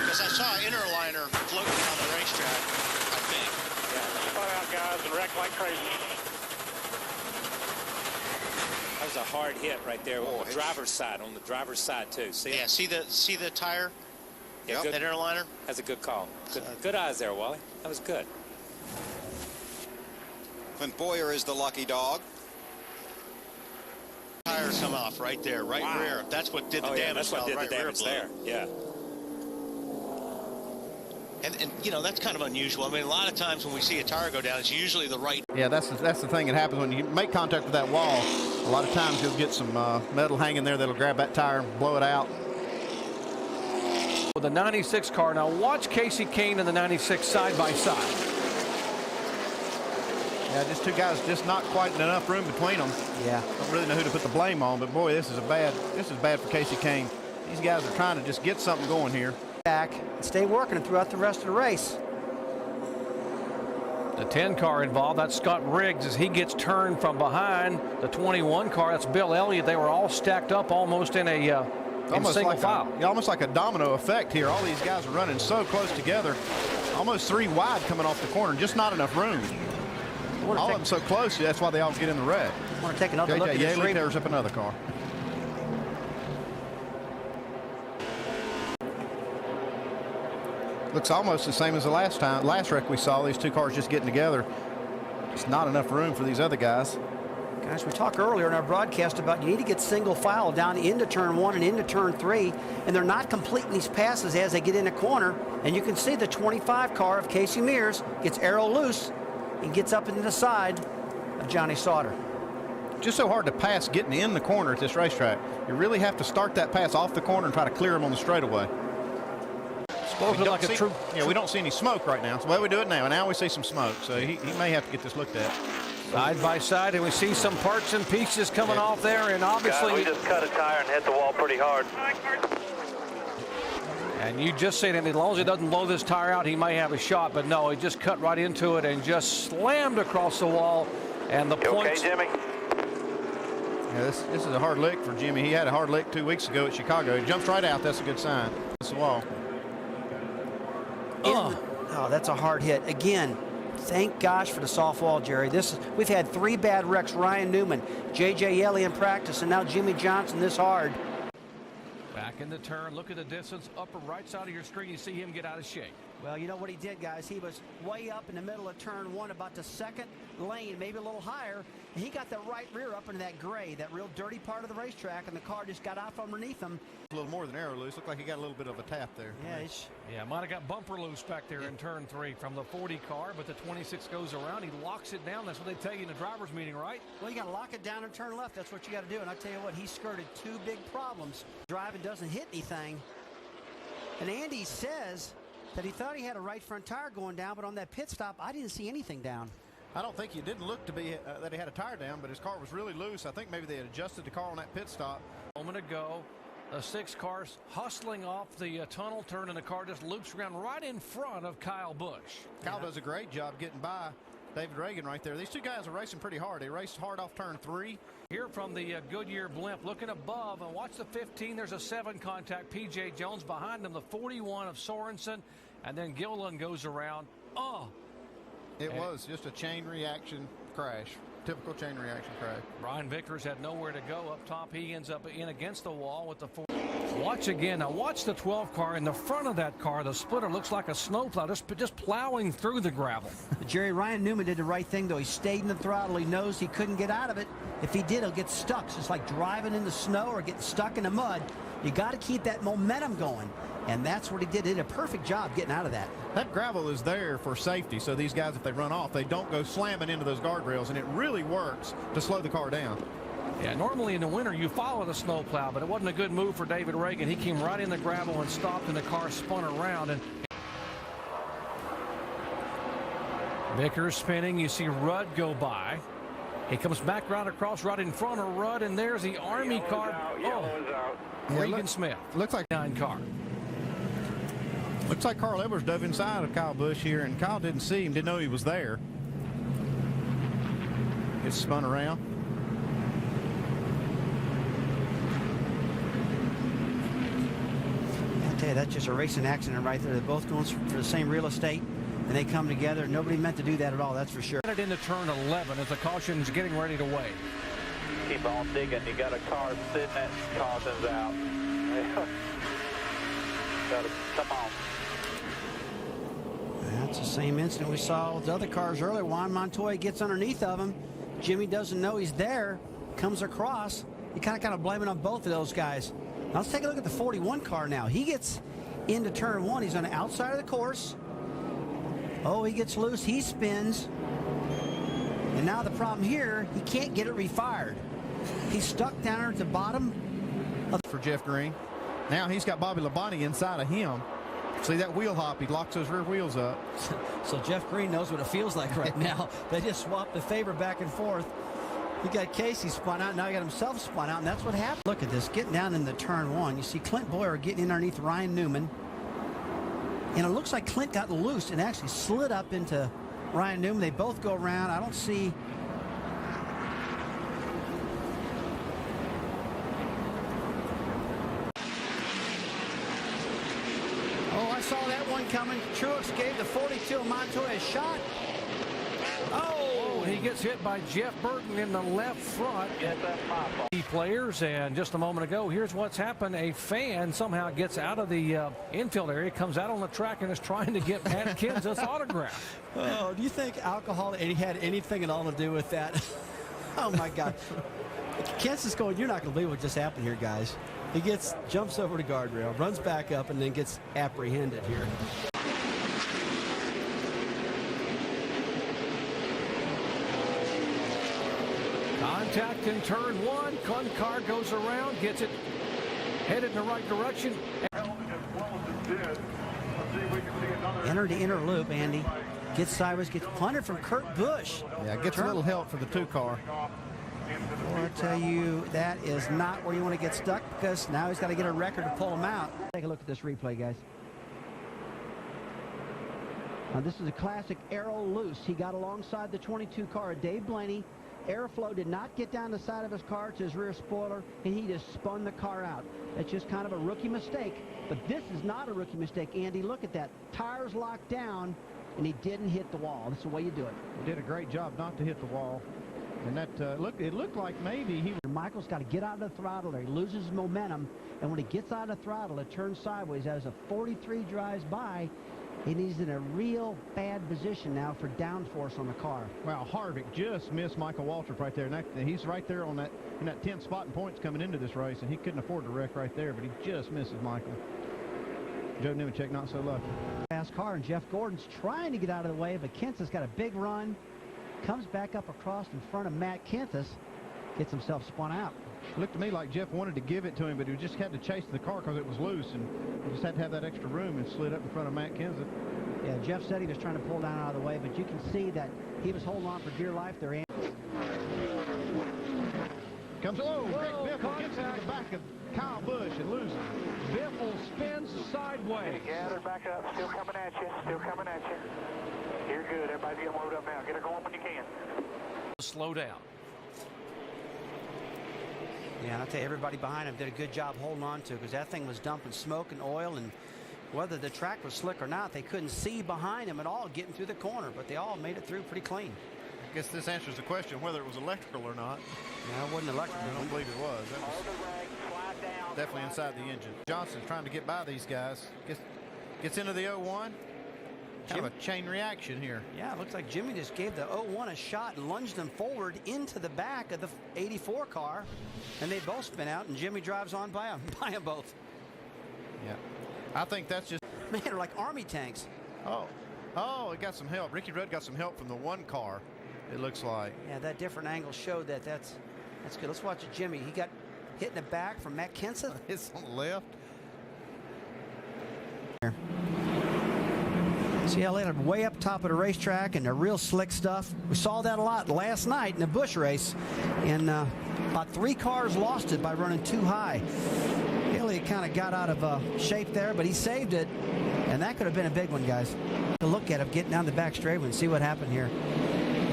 Speaker 11: Because I saw an inner liner floating on the racetrack, I think.
Speaker 5: Yeah. Spot out, guys, and wreck like crazy.
Speaker 7: That was a hard hit right there on the driver's side. On the driver's side too. See?
Speaker 11: Yeah. See the tire.
Speaker 7: Yeah,
Speaker 11: Yep.
Speaker 7: good.
Speaker 11: That interliner.
Speaker 7: That's a good call. Good eyes there, Wally. That was good.
Speaker 9: Clint Boyer is the lucky dog.
Speaker 11: Tires come off right there, right rear. That's what did the damage.
Speaker 7: That's what did
Speaker 11: right
Speaker 7: the damage
Speaker 11: rear
Speaker 7: there. Yeah.
Speaker 11: And you know, that's kind of unusual. I mean, a lot of times when we see a tire go down, it's usually the right.
Speaker 8: Yeah, that's the thing that happens when you make contact with that wall. A lot of times you'll get some metal hanging there that'll grab that tire and blow it out.
Speaker 13: With the 96 car. Now watch Casey Kane and the 96 side by side.
Speaker 8: Yeah, just two guys, just not quite enough room between them.
Speaker 10: Yeah.
Speaker 8: Don't really know who to put the blame on, but boy, this is bad for Casey Kane. These guys are trying to just get something going here.
Speaker 10: Back and stay working throughout the rest of the race.
Speaker 13: The 10 car involved, that's Scott Riggs as he gets turned from behind. The 21 car, that's Bill Elliott. They were all stacked up almost in a single file.
Speaker 8: Almost like a domino effect here. All these guys are running so close together. Almost three wide coming off the corner, just not enough room. All of them so close, that's why they all get in the red.
Speaker 10: I want to take another look at this.
Speaker 8: Yaley tears up another car. Looks almost the same as the last wreck we saw. These two cars just getting together. Just not enough room for these other guys.
Speaker 10: Guys, we talked earlier in our broadcast about you need to get single file down into turn 1 and into turn 3, and they're not completing these passes as they get in a corner. And you can see the 25 car of Casey Mears gets arrow loose and gets up into the side of Johnny Sauter.
Speaker 8: Just so hard to pass getting in the corner at this racetrack. You really have to start that pass off the corner and try to clear them on the straightaway. We don't see any smoke right now. So well, we do it now, and now we see some smoke. So he may have to get this looked at.
Speaker 13: Side by side, and we see some parts and pieces coming off there, and obviously...
Speaker 5: God, we just cut a tire and hit the wall pretty hard.
Speaker 13: And you just say that as long as he doesn't blow this tire out, he may have a shot, but no, he just cut right into it and just slammed across the wall, and the points...
Speaker 5: Okay, Jimmy?
Speaker 8: Yeah, this is a hard lick for Jimmy. He had a hard lick 2 weeks ago at Chicago. He jumps right out. That's a good sign. That's the wall.
Speaker 10: Oh, that's a hard hit. Again, thank gosh for the soft wall, Jerry. We've had 3 bad wrecks. Ryan Newman, J.J. Yeley in practice, and now Jimmy Johnson this hard.
Speaker 13: Back in the turn, look at the distance, upper right side of your screen, you see him get out of shape.
Speaker 10: Well, you know what he did, guys? He was way up in the middle of turn 1, about the second lane, maybe a little higher. And he got the right rear up into that gray, that real dirty part of the racetrack, and the car just got out from underneath him.
Speaker 8: A little more than arrow loose. Looked like he got a little bit of a tap there.
Speaker 10: Yeah,
Speaker 13: might have got bumper loose back there in turn 3 from the 40 car, but the 26 goes around. He locks it down. That's what they tell you in the driver's meeting, right?
Speaker 10: Well, you got to lock it down and turn left. That's what you got to do. And I tell you what, he skirted 2 big problems. Driving doesn't hit anything. And Andy says that he thought he had a right front tire going down, but on that pit stop, I didn't see anything down.
Speaker 8: I don't think it didn't look to be that he had a tire down, but his car was really loose. I think maybe they had adjusted the car on that pit stop.
Speaker 13: A moment ago, the 6 cars hustling off the tunnel turn, and the car just loops around right in front of Kyle Busch.
Speaker 8: Kyle does a great job getting by David Reagan right there. These two guys are racing pretty hard. They raced hard off turn 3.
Speaker 13: Here from the Goodyear blimp, looking above, and watch the 15. There's a 7 contact. P.J. Jones behind him, the 41 of Sorensen, and then Gilliland goes around.
Speaker 8: It was just a chain reaction crash. Typical chain reaction crash.
Speaker 13: Brian Vickers had nowhere to go up top. He ends up in against the wall with the 4. Watch again. Now watch the 12 car in the front of that car. The splitter looks like a snowplow, just plowing through the gravel.
Speaker 10: Jerry, Ryan Newman did the right thing, though. He stayed in the throttle. He knows he couldn't get out of it. If he did, he'll get stuck. So it's like driving in the snow or getting stuck in the mud. You got to keep that momentum going. And that's what he did. He did a perfect job getting out of that.
Speaker 8: That gravel is there for safety, so these guys, if they run off, they don't go slamming into those guardrails, and it really works to slow the car down.
Speaker 13: Yeah, normally in the winter you follow the snowplow, but it wasn't a good move for David Reagan. He came right in the gravel and stopped, and the car spun around. And Vickers spinning. You see Rudd go by. He comes back right across, right in front of Rudd, and there's the Army car. Regan Smith.
Speaker 8: Looks like
Speaker 13: 9 car.
Speaker 8: Looks like Carl Edwards dove inside of Kyle Busch here, and Kyle didn't see him, didn't know he was there. It's spun around.
Speaker 10: I tell you, that's just a racing accident right there. They're both going for the same real estate, and they come together. Nobody meant to do that at all, that's for sure.
Speaker 13: It into turn 11 as the caution's getting ready to weigh.
Speaker 5: Keep on digging. You got a car sitting at caution's out. Come on.
Speaker 10: That's the same incident we saw with the other cars earlier. Juan Montoya gets underneath of him. Jimmy doesn't know he's there, comes across. You kind of blame it on both of those guys. Now let's take a look at the 41 car now. He gets into turn one. He's on the outside of the course. Oh, he gets loose. He spins. And now the problem here, he can't get it refired. He's stuck down there at the bottom.
Speaker 8: For Jeff Green. Now he's got Bobby Labonte inside of him. See that wheel hop? He locks those rear wheels up.
Speaker 10: So Jeff Green knows what it feels like right now. They just swapped the favor back and forth. You got Casey spun out, now you got himself spun out, and that's what happened. Look at this, getting down into turn one. You see Clint Boyer getting in underneath Ryan Newman. And it looks like Clint got loose and actually slid up into Ryan Newman. They both go around. I don't see... Oh, I saw that one coming. Truex gave the 42 Montoya a shot.
Speaker 13: Oh, he gets hit by Jeff Burton in the left front.
Speaker 5: Yes, that's my fault.
Speaker 13: Players, and just a moment ago, here's what's happened. A fan somehow gets out of the infield area, comes out on the track, and is trying to get Matt Kenseth's autograph.
Speaker 10: Oh, do you think alcohol had anything at all to do with that? Oh, my God. Kenseth's going, you're not going to believe what just happened here, guys. He jumps over the guardrail, runs back up, and then gets apprehended here.
Speaker 13: Contact in turn one. Car goes around, gets it headed in the right direction.
Speaker 10: Enter the inner loop, Andy. Gets sideways, gets punted from Kurt Busch.
Speaker 8: Yeah, gets a little help for the 2 car.
Speaker 10: Well, I tell you, that is not where you want to get stuck, because now he's got to get a record to pull him out. Take a look at this replay, guys. Now, this is a classic aero loose. He got alongside the 22 car, Dave Blaney. Airflow did not get down the side of his car to his rear spoiler, and he just spun the car out. That's just kind of a rookie mistake, but this is not a rookie mistake, Andy. Look at that. Tires locked down, and he didn't hit the wall. That's the way you do it.
Speaker 8: He did a great job not to hit the wall. And that it looked like maybe he...
Speaker 10: Michael's got to get out of the throttle there. He loses momentum, and when he gets out of the throttle, it turns sideways. As a 43 drives by, and he's in a real bad position now for downforce on the car.
Speaker 8: Wow, Harvick just missed Michael Waltrip right there. And he's right there on in that 10th spot in points coming into this race, and he couldn't afford to wreck right there, but he just misses Michael. Joe Nemechek not so lucky.
Speaker 10: Fast car, and Jeff Gordon's trying to get out of the way, but Kenseth's got a big run. Comes back up across in front of Matt Kenseth. Gets himself spun out.
Speaker 8: It looked to me like Jeff wanted to give it to him, but he just had to chase the car because it was loose, and he just had to have that extra room and slid up in front of Matt Kenseth.
Speaker 10: Yeah, Jeff said he was trying to pull down out of the way, but you can see that he was holding on for dear life there.
Speaker 8: Comes, Greg Biffle gets into the back of Kyle Busch and loses.
Speaker 13: Biffle spins sideways.
Speaker 5: Gather back up. Still coming at you. Still coming at you. You're good. Everybody get loaded up now. Get her going when you can.
Speaker 13: Slow down.
Speaker 10: Yeah, I'll tell you, everybody behind him did a good job holding on to it, because that thing was dumping smoke and oil, and whether the track was slick or not, they couldn't see behind him at all getting through the corner, but they all made it through pretty clean.
Speaker 8: I guess this answers the question whether it was electrical or not.
Speaker 10: No, it wasn't electrical.
Speaker 8: I don't believe it was. That was definitely inside the engine. Johnson's trying to get by these guys. Gets into the 01. Kind of a chain reaction here.
Speaker 10: Yeah, it looks like Jimmy just gave the 01 a shot and lunged them forward into the back of the 84 car, and they both spin out, and Jimmy drives on by them both.
Speaker 8: Yeah, I think that's just...
Speaker 10: Man, they're like army tanks.
Speaker 8: Oh, it got some help. Ricky Rudd got some help from the 1 car, it looks like.
Speaker 10: Yeah, that different angle showed that's good. Let's watch it, Jimmy. He got hit in the back from Matt Kenseth.
Speaker 8: It's on the left.
Speaker 10: Here. See how they ended way up top of the racetrack, and the real slick stuff. We saw that a lot last night in the Busch race, and about 3 cars lost it by running too high. Elliott kind of got out of shape there, but he saved it, and that could have been a big one, guys. To look at him getting down the back straightaway and see what happened here.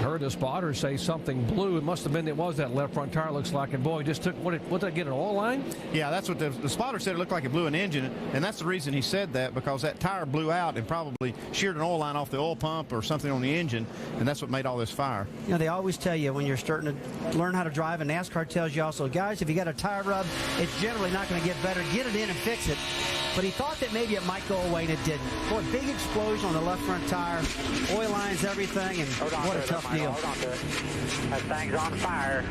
Speaker 13: Heard a spotter say something blue. It must have been, it was that left front tire, looks like. And boy, just took, what did I get, an oil line?
Speaker 8: Yeah, that's what the spotter said. It looked like it blew an engine, and that's the reason he said that, because that tire blew out and probably sheared an oil line off the oil pump or something on the engine, and that's what made all this fire.
Speaker 10: You know, they always tell you when you're starting to learn how to drive, and NASCAR tells you also, guys, if you got a tire rub, it's generally not going to get better. Get it in and fix it. but he thought that maybe it might go away, and it didn't. Boy, big explosion on the left front tire. Oil lines, everything, and what a tough deal.
Speaker 5: Hold on to it. That thing's on fire.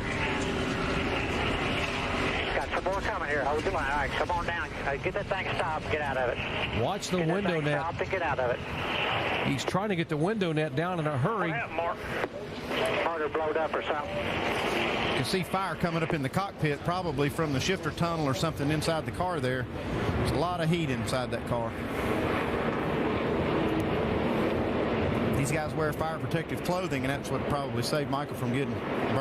Speaker 5: Got some more coming here. Hold your line. All right, come on down. Get that thing stopped and get out of it.
Speaker 13: Watch the window net.
Speaker 5: Stop and get out of it.
Speaker 13: He's trying to get the window net down in a hurry.
Speaker 5: Motor blowed up or something.
Speaker 8: You can see fire coming up in the cockpit, probably from the shifter tunnel or something inside the car there. There's a lot of heat inside that car. These guys wear fire protective clothing, and that's what probably saved Michael from getting burned.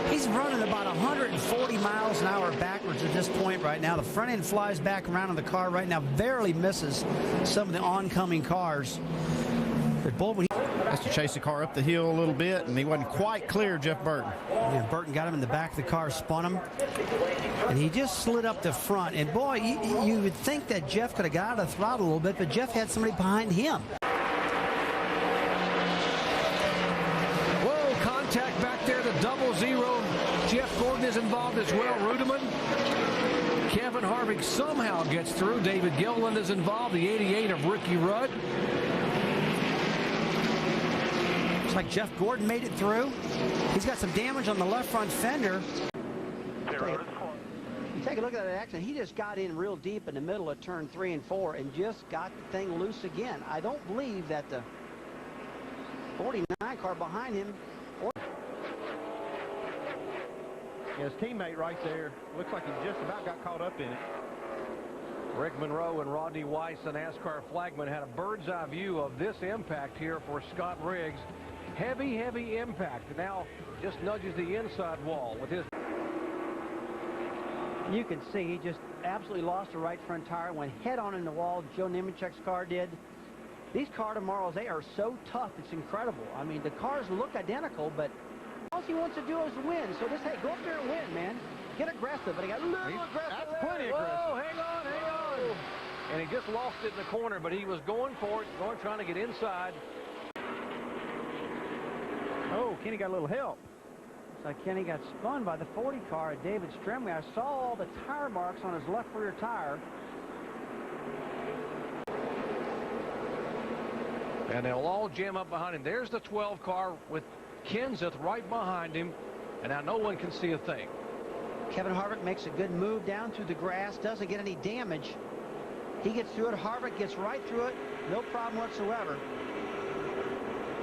Speaker 10: He's running about 140 miles an hour backwards at this point right now. The front end flies back around in the car right now, barely misses some of the oncoming cars. But boy, when he
Speaker 8: has to chase the car up the hill a little bit, and he wasn't quite clear, Jeff Burton.
Speaker 10: Yeah, Burton got him in the back of the car, spun him, and he just slid up the front. And boy, you would think that Jeff could have got out of the throttle a little bit, but Jeff had somebody behind him.
Speaker 13: Whoa, contact back there, the 00. Jeff Gordon is involved as well. Ruderman. Kevin Harvick somehow gets through. David Gilliland is involved, the 88 of Ricky Rudd.
Speaker 10: Looks like Jeff Gordon made it through. He's got some damage on the left front fender. You take a look at that accident. He just got in real deep in the middle of turn 3 and 4 and just got the thing loose again. I don't believe that the 49 car behind him.
Speaker 8: His teammate right there looks like he just about got caught up in it.
Speaker 13: Rick Monroe and Rodney Weiss, the NASCAR flagman, had a bird's eye view of this impact here for Scott Riggs. Heavy, heavy impact. Now just nudges the inside wall with his.
Speaker 10: You can see he just absolutely lost the right front tire, went head on in the wall. Joe Nemechek's car did. These car tomorrows, they are so tough, it's incredible. I mean, the cars look identical, but all he wants to do is win. So just, hey, go up there and win, man. Get aggressive, but he got a little aggressive.
Speaker 13: That's plenty aggressive. Whoa, hang on, hang on. And he just lost it in the corner, but he was going for it, trying to get inside.
Speaker 10: Oh, Kenny got a little help. Looks like Kenny got spun by the 40 car at David Stremley. I saw all the tire marks on his left rear tire.
Speaker 13: And they'll all jam up behind him. There's the 12 car with Kenseth right behind him, and now no one can see a thing.
Speaker 10: Kevin Harvick makes a good move down through the grass, doesn't get any damage. He gets through it. Harvick gets right through it. No problem whatsoever.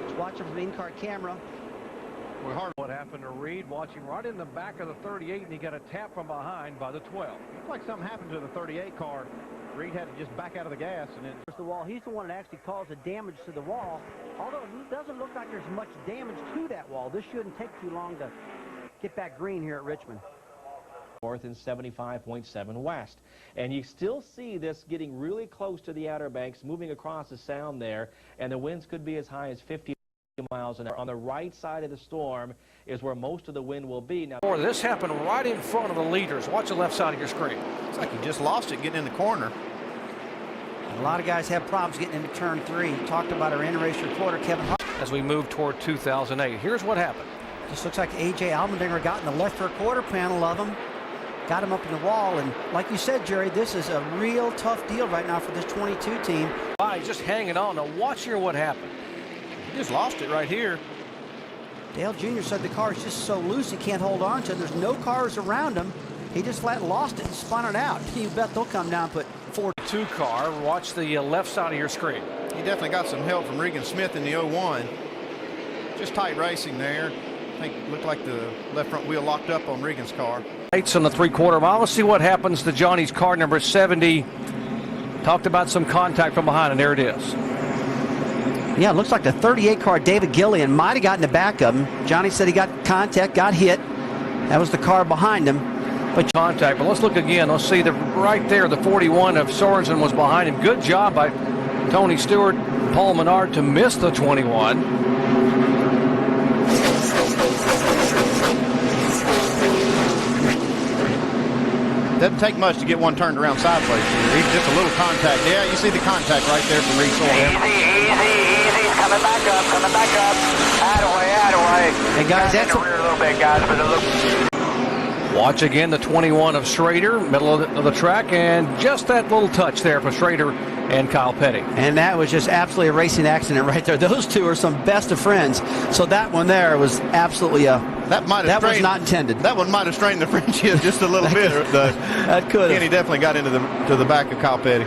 Speaker 10: Just watching from the in-car camera.
Speaker 13: What happened to Reed? Watching right in the back of the 38, and he got a tap from behind by the 12.
Speaker 8: Looks like something happened to the 38 car. Reed had to just back out of the gas, and then
Speaker 10: the wall. He's the one that actually caused the damage to the wall. Although it doesn't look like there's much damage to that wall. This shouldn't take too long to get back green here at Richmond.
Speaker 14: North and 75.7 west. And you still see this getting really close to the Outer Banks, moving across the sound there, and the winds could be as high as 50 miles an hour. On the right side of the storm is where most of the wind will be. Now,
Speaker 13: this happened right in front of the leaders. Watch the left side of your screen.
Speaker 8: It's like he just lost it getting in the corner.
Speaker 10: A lot of guys have problems getting into turn 3. Talked about our in-race reporter, Kevin Harvick.
Speaker 13: As we move toward 2008, here's what happened.
Speaker 10: Just looks like A.J. Allmendinger got in the left rear quarter panel of him. Got him up in the wall, and like you said, Jerry, this is a real tough deal right now for this 22 team.
Speaker 13: Just hanging on. Now watch here what happened.
Speaker 8: He just lost it right here.
Speaker 10: Dale Jr. said the car is just so loose he can't hold on to it. There's no cars around him. He just flat lost it and spun it out. You bet they'll come down and put
Speaker 13: 42 car. Watch the left side of your screen.
Speaker 8: He definitely got some help from Regan Smith in the 01. Just tight racing there. I think it looked like the left front wheel locked up on Regan's car.
Speaker 13: 8 on the 3/4 mile. Let's see what happens to Johnny's car, number 70. Talked about some contact from behind, and there it is.
Speaker 10: Yeah, it looks like the 38 car, David Gilliland, might have gotten the back of him. Johnny said he got contact, got hit. That was the car behind him.
Speaker 13: But contact, but let's look again. Let's see right there, the 41 of Sorensen was behind him. Good job by Tony Stewart, Paul Menard to miss the 21.
Speaker 8: Doesn't take much to get one turned around sideways. Even just a little contact. Yeah, you see the contact right there from Reed Sorensen.
Speaker 5: Easy. Coming back up. Out of way.
Speaker 10: Hey, guys, that's
Speaker 5: a rear a little bit, guys, but
Speaker 13: Watch again the 21 of Schrader, middle of the track, and just that little touch there for Schrader and Kyle Petty.
Speaker 10: And that was just absolutely a racing accident right there. Those two are some best of friends. So that one there was absolutely that was not intended.
Speaker 8: That one might have strained the friendship just a little bit.
Speaker 10: That could have.
Speaker 8: Kenny definitely got into the back of Kyle Petty.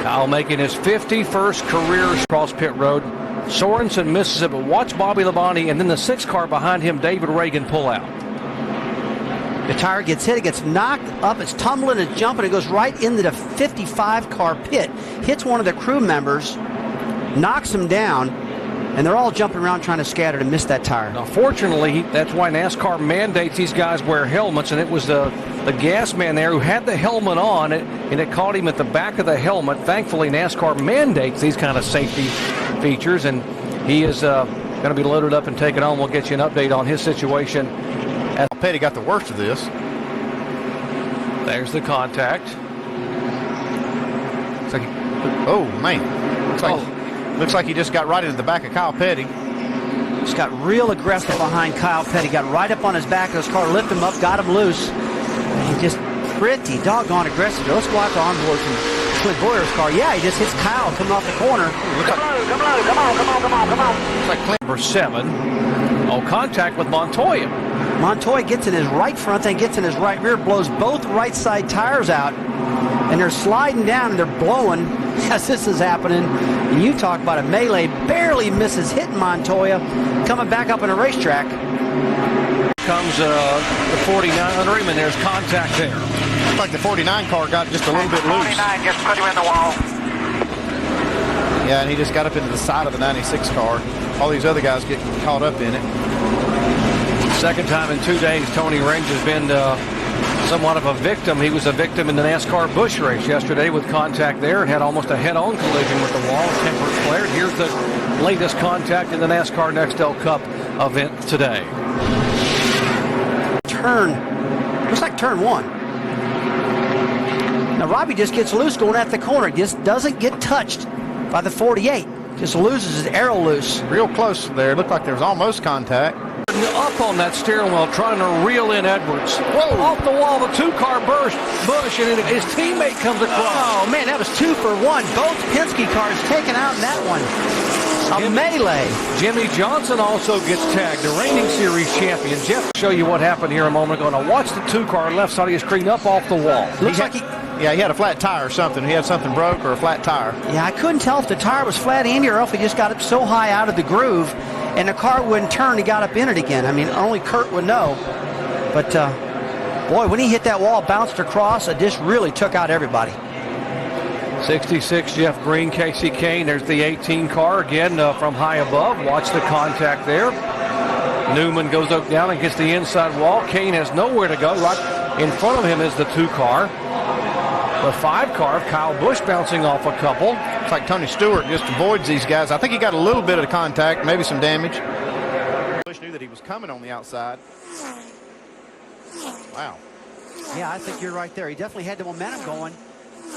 Speaker 13: Kyle making his 51st career across pit road. Sorensen misses it, but watch Bobby Labonte and then the 6 car behind him, David Reagan, pull out.
Speaker 10: The tire gets hit, it gets knocked up, it's tumbling, it's jumping, it goes right into the 55 car pit, hits one of the crew members, knocks him down, and they're all jumping around trying to scatter to miss that tire.
Speaker 13: Now, fortunately, that's why NASCAR mandates these guys wear helmets, and it was the gas man there who had the helmet on, and it caught him at the back of the helmet. Thankfully, NASCAR mandates these kind of safety features, and he is going to be loaded up and taken on. We'll get you an update on his situation.
Speaker 8: Petty got the worst of this.
Speaker 13: There's the contact.
Speaker 8: Oh, man. Looks like he just got right into the back of Kyle Petty.
Speaker 10: Just got real aggressive behind Kyle Petty. Got right up on his back of his car, lifted him up, got him loose. And just pretty doggone aggressive. Let's watch the onboard from Clint Boyer's car. Yeah, he just hits Kyle coming off the corner.
Speaker 5: Come on.
Speaker 13: Looks like Clint number 7. Oh, contact with Montoya.
Speaker 10: Montoya gets in his right front, then gets in his right rear, blows both right side tires out, and they're sliding down and they're blowing as this is happening. And you talk about a melee, barely misses hitting Montoya, coming back up in a racetrack.
Speaker 13: Comes the 49 under him, and there's contact there.
Speaker 8: Looks like the 49 car got just a little bit loose.
Speaker 5: 49 just put him in the wall.
Speaker 8: Yeah, and he just got up into the side of the 96 car. All these other guys getting caught up in it.
Speaker 13: Second time in 2 days, Tony Range has been somewhat of a victim. He was a victim in the NASCAR Busch race yesterday with contact there and had almost a head-on collision with the wall. Temper flared. Here's the latest contact in the NASCAR Nextel Cup event today.
Speaker 10: Looks like turn 1. Now Robbie just gets loose going at the corner. Just doesn't get touched by the 48. Just loses his arrow loose.
Speaker 8: Real close there. Looked like there was almost contact.
Speaker 13: Up on that steering wheel, trying to reel in Edwards. Whoa! Off the wall, the 2-car burst. Busch, and his teammate comes across.
Speaker 10: Oh, man, that was 2 for 1. Both Penske cars taken out in that one. A melee.
Speaker 13: Jimmy Johnson also gets tagged, the reigning series champion. Jeff will show you what happened here in a moment ago. Now watch the 2-car left side of his screen up off the wall.
Speaker 10: Looks like
Speaker 8: he had a flat tire or something. He had something broke or a flat tire.
Speaker 10: Yeah, I couldn't tell if the tire was flat, Andy, or if he just got up so high out of the groove and the car wouldn't turn, he got up in it again. I mean, only Kurt would know. But, boy, when he hit that wall, bounced across, it just really took out everybody.
Speaker 13: 66, Jeff Green, Casey Kane. There's the 18 car again from high above. Watch the contact there. Newman goes up down and gets the inside wall. Kane has nowhere to go. Right in front of him is the 2-car. The 5-car, Kyle Busch bouncing off a couple.
Speaker 8: It's like Tony Stewart just avoids these guys. I think he got a little bit of contact, maybe some damage. Busch knew that he was coming on the outside. Wow.
Speaker 10: Yeah, I think you're right there. He definitely had the momentum going.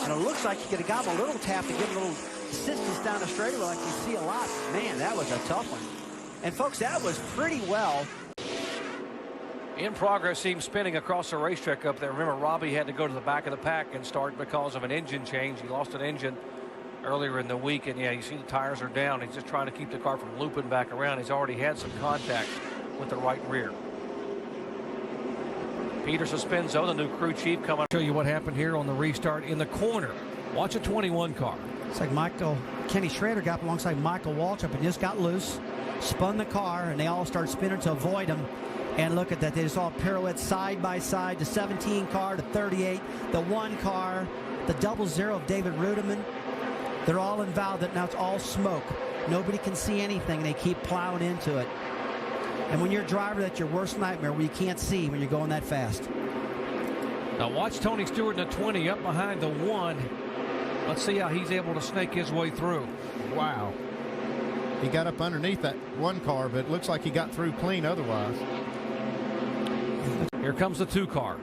Speaker 10: And it looks like he could have got him a little tap to get a little assistance down the straightaway like you see a lot. Man, that was a tough one. And, folks, that was pretty well.
Speaker 13: In progress, team spinning across the racetrack up there. Remember, Robbie had to go to the back of the pack and start because of an engine change. He lost an engine earlier in the week, and yeah, you see the tires are down. He's just trying to keep the car from looping back around. He's already had some contact with the right rear. Peter Suspinzo, the new crew chief, coming. Show you what happened here on the restart in the corner. Watch a 21 car.
Speaker 10: It's like Kenny Schrader got alongside Michael Waltrip and just got loose, spun the car, and they all start spinning to avoid him. And look at that, they just all pirouette side by side, the 17 car, the 38, the 1 car, the 00 of David Rudiman. They're all involved. Now it's all smoke. Nobody can see anything. They keep plowing into it. And when you're a driver, that's your worst nightmare, where you can't see when you're going that fast.
Speaker 13: Now watch Tony Stewart in the 20 up behind the 1. Let's see how he's able to snake his way through.
Speaker 8: Wow. He got up underneath that 1 car, but it looks like he got through clean otherwise.
Speaker 13: Here comes the 2-car.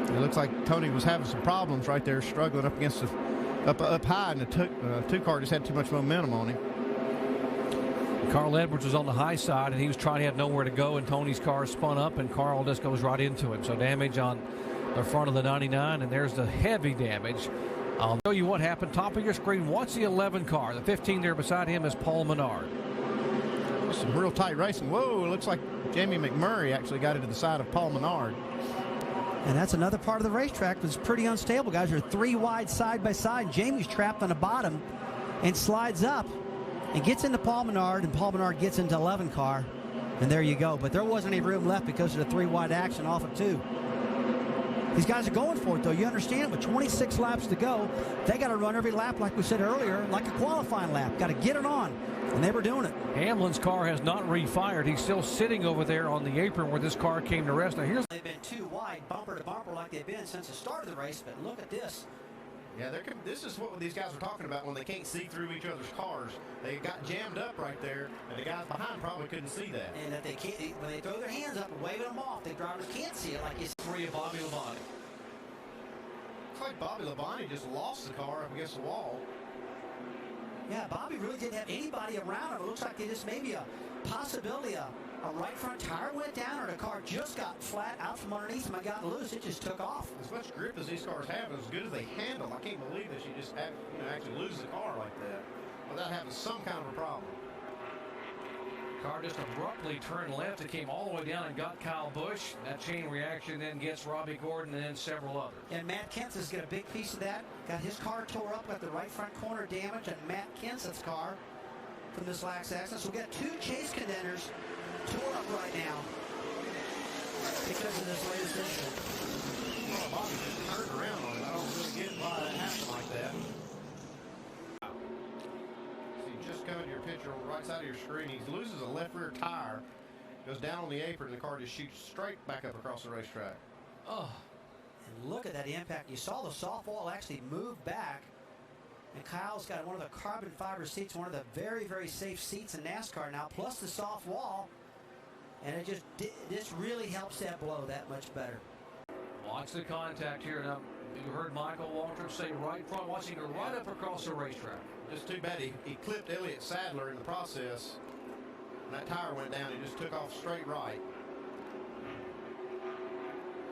Speaker 8: It looks like Tony was having some problems right there, struggling up against up high, and the 2-car just had too much momentum on him.
Speaker 13: Carl Edwards was on the high side, and he was trying to have nowhere to go, and Tony's car spun up, and Carl just goes right into him. So damage on the front of the 99, and there's the heavy damage. I'll show you what happened. Top of your screen, watch the 11 car. The 15 there beside him is Paul Menard.
Speaker 8: Some real tight racing. Whoa, it looks like Jamie McMurray actually got into the side of Paul Menard.
Speaker 10: And that's another part of the racetrack that's pretty unstable, guys. They're 3 wide side by side. Jamie's trapped on the bottom and slides up and gets into Paul Menard, and Paul Menard gets into 11 car. And there you go. But there wasn't any room left because of the 3 wide action off of 2. These guys are going for it, though. You understand, with 26 laps to go, they got to run every lap, like we said earlier, like a qualifying lap. Got to get it on, and they were doing it.
Speaker 13: Hamlin's car has not refired. He's still sitting over there on the apron where this car came to rest. Now here's.
Speaker 10: They've been 2 wide, bumper to bumper, like they've been since the start of the race. But look at this.
Speaker 8: Yeah, this is what these guys are talking about when they can't see through each other's cars. They got jammed up right there, and the guys behind probably couldn't see that.
Speaker 10: And if they can't, when they throw their hands up and waving them off, the drivers can't see it like you see.
Speaker 4: 3 of Bobby Labonte.
Speaker 8: Looks like Bobby Labonte just lost the car up against the wall.
Speaker 10: Yeah, Bobby really didn't have anybody around him. It looks like they just maybe a possibility a right front tire went down, or the car just got flat out from underneath him and got loose. It just took off.
Speaker 8: As much grip as these cars have, as good as they handle, I can't believe that you just have, actually lose the car like that without having some kind of a problem.
Speaker 13: Car just abruptly turned left. It came all the way down and got Kyle Busch. That chain reaction then gets Robbie Gordon and then several others.
Speaker 10: And Matt Kenseth's got a big piece of that. Got his car tore up, got the right front corner damage, and Matt Kenseth's car from this last accident. So we got 2 chase contenders tore up right now because of this latest incident.
Speaker 8: Well, Bobby just turned around on it. I don't really get why that happened like that. Just coming to your picture on the right side of your screen, he loses a left rear tire, goes down on the apron, and the car just shoots straight back up across the racetrack.
Speaker 10: Oh, and look at that impact. You saw the soft wall actually move back, and Kyle's got one of the carbon fiber seats, one of the very, very safe seats in NASCAR now, plus the soft wall, and it just this really helps that blow that much better.
Speaker 13: Watch the contact here. Now, you heard Michael Waltrip say right front, watching her right up across the racetrack.
Speaker 8: Just too bad he clipped Elliott Sadler in the process. When that tire went down, he just took off straight right.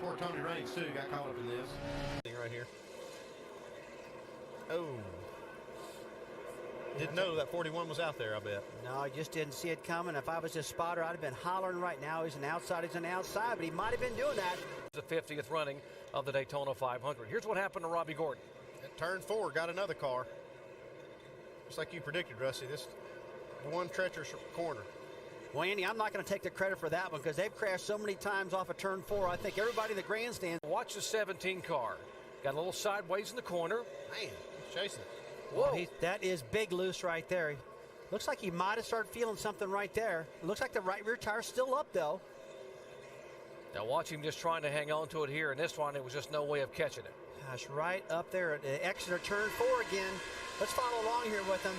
Speaker 8: Poor Tony Raines, too, got caught up in this. Right here. Oh. Didn't know that 41 was out there, I bet.
Speaker 10: No, I just didn't see it coming. If I was a spotter, I'd have been hollering right now. He's an outside, but he might have been doing that.
Speaker 13: The 50th running of the Daytona 500. Here's what happened to Robbie Gordon.
Speaker 8: At turn 4, got another car. Just like you predicted, Rusty, this one treacherous corner.
Speaker 10: Well, Andy, I'm not going to take the credit for that one because they've crashed so many times off of turn 4. I think everybody in the grandstand.
Speaker 13: Watch the 17 car. Got a little sideways in the corner.
Speaker 8: Man, he's chasing.
Speaker 10: Whoa. Well, that is big loose right there. Looks like he might have started feeling something right there. Looks like the right rear tire's still up, though.
Speaker 13: Now watch him just trying to hang on to it here. And this one, it was just no way of catching it.
Speaker 10: Gosh, right up there at the exit of turn 4 again. Let's follow along here with him.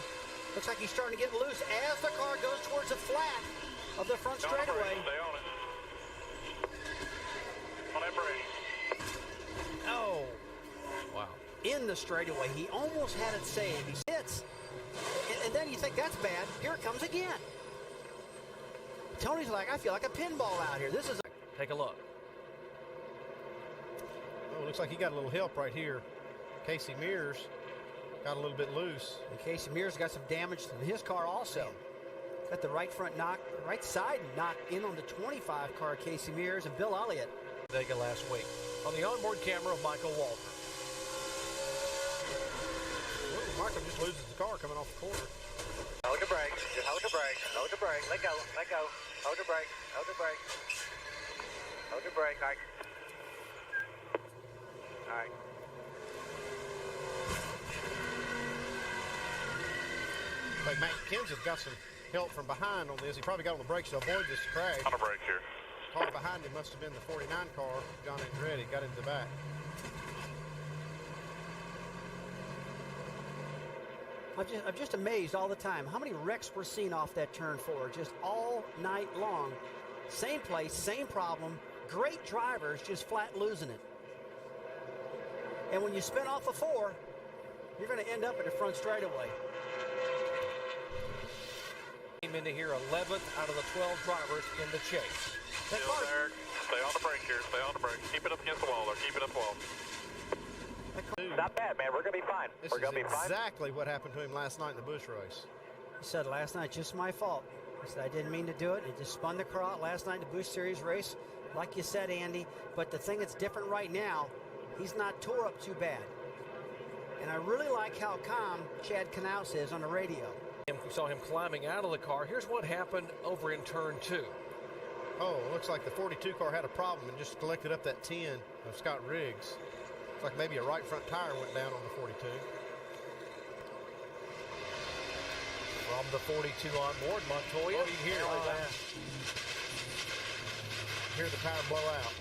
Speaker 10: Looks like he's starting to get loose as the car goes towards the flat of the front straightaway.
Speaker 15: Stay on it. On that brake.
Speaker 10: Oh.
Speaker 13: Wow.
Speaker 10: In the straightaway. He almost had it saved. He hits. And then you think that's bad. Here it comes again. Tony's like, I feel like a pinball out here. This is.
Speaker 13: Take a look.
Speaker 8: Oh, looks like he got a little help right here. Casey Mears got a little bit loose.
Speaker 10: And Casey Mears got some damage in his car also. Got the right front knock, right side knocked in on the 25 car, Casey Mears and Bill Elliott.
Speaker 13: Vega last week on the onboard camera of Michael Walter.
Speaker 8: Well, Michael just loses the car coming off the corner.
Speaker 5: Hold the brake, just hold the brake, hold the brake, let go, hold the brake, hold the brake. Hold the brake, all right. All right.
Speaker 8: Like Matt Kenseth got some help from behind on this. He probably got on the brakes to avoid this crash.
Speaker 15: On the brake here.
Speaker 8: Car behind him must have been the 49 car. John Andretti got into the back.
Speaker 10: I'm just amazed all the time how many wrecks we're seeing off that turn 4 just all night long. Same place, same problem. Great drivers just flat losing it. And when you spin off a 4, you're going to end up at the front straightaway.
Speaker 13: came into here 11th out of the 12 drivers in the chase.
Speaker 15: Still there. Stay on the brake here. Stay on the brake. Keep it up against the wall there. Keep it up the wall.
Speaker 5: Not bad, man. We're going to be fine.
Speaker 8: This
Speaker 5: We're going to be
Speaker 8: is
Speaker 5: fine.
Speaker 8: exactly what happened to him last night in the Busch race.
Speaker 10: He said last night, just my fault. He said, I didn't mean to do it. It just spun the car out last night in the Busch Series race, like you said, Andy. But the thing that's different right now, he's not tore up too bad. And I really like how calm Chad Knaus is on the radio.
Speaker 13: We saw him climbing out of the car. Here's what happened over in turn 2.
Speaker 8: Oh, it looks like the 42 car had a problem and just collected up that 10 of Scott Riggs. Looks like maybe a right front tire went down on the 42.
Speaker 13: From the 42 on board, Montoya.
Speaker 8: Oh, you can hear it. Hear the tire blow out.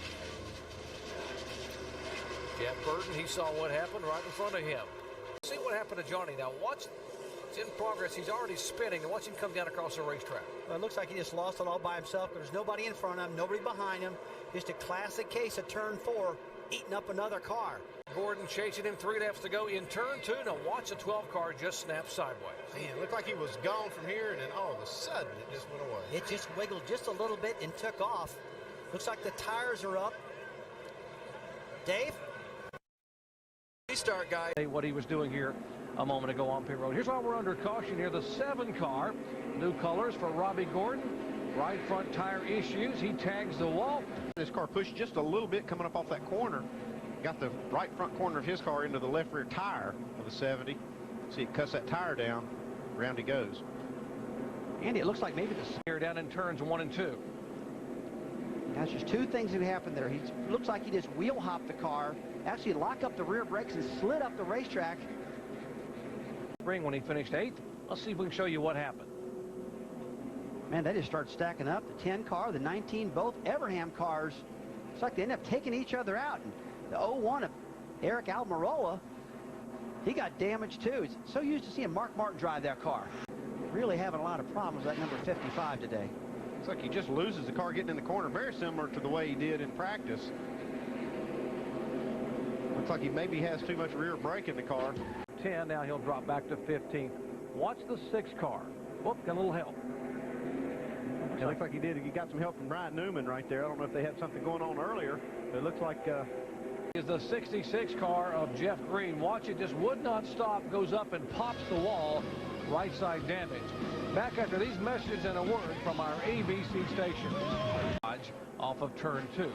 Speaker 13: Jeff Burton, he saw what happened right in front of him. See what happened to Johnny now. Watch, it's in progress. He's already spinning, and watch him come down across the racetrack.
Speaker 10: Well, it looks like he just lost it all by himself. There's nobody in front of him, nobody behind him. Just a classic case of turn 4 eating up another car.
Speaker 13: Gordon chasing him, 3 laps to go in turn 2. Now watch the 12 car just snap sideways.
Speaker 8: Man, it looked like he was gone from here, and then all of a sudden it just went away.
Speaker 10: It just wiggled just a little bit and took off. Looks like the tires are up. Dave?
Speaker 13: Restart, guy. What he was doing here a moment ago on pit road. Here's why we're under caution here. The 7 car. New colors for Robbie Gordon. Right front tire issues. He tags the wall.
Speaker 8: This car pushed just a little bit coming up off that corner. Got the right front corner of his car into the left rear tire of the 70. See, it cuts that tire down. Round he goes.
Speaker 10: Andy, it looks like maybe the
Speaker 13: Here down in turns 1 and 2.
Speaker 10: Guys, there's 2 things that happened there. He looks like he just wheel hopped the car, actually locked up the rear brakes and slid up the racetrack.
Speaker 13: Spring when he finished 8th. Let's see if we can show you what happened.
Speaker 10: Man, they just start stacking up. The 10 car, the 19, both Everham cars. It's like they end up taking each other out. And the 01 of Eric Almirola, he got damaged too. He's so used to seeing Mark Martin drive that car. Really having a lot of problems with that number 55 today.
Speaker 8: It's like he just loses the car getting in the corner, very similar to the way he did in practice. Looks like he maybe has too much rear brake in the car.
Speaker 13: 10, now he'll drop back to 15th. Watch the 6 car. Whoop, got a little help.
Speaker 8: It looks like he did. He got some help from Brian Newman right there. I don't know if they had something going on earlier, but it looks like...
Speaker 13: is the 66 car of Jeff Green. Watch it, just would not stop, goes up and pops the wall. Right side damage. Back after these messages and a word from our ABC station. Off of turn 2.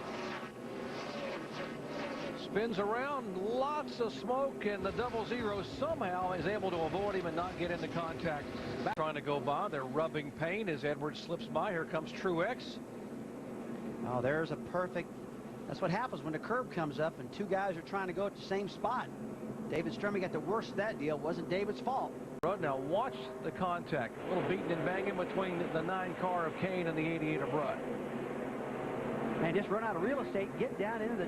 Speaker 13: Spins around, lots of smoke, and the 00 somehow is able to avoid him and not get into contact. Back trying to go by, they're rubbing paint as Edwards slips by. Here comes Truex.
Speaker 10: Oh, there's a perfect... That's what happens when the curb comes up and 2 guys are trying to go at the same spot. David Stremme got the worst of that deal. It wasn't David's fault.
Speaker 13: Now watch the contact. A little beating and banging between the 9 car of Kane and the 88 of Rudd.
Speaker 10: And just run out of real estate, get down into the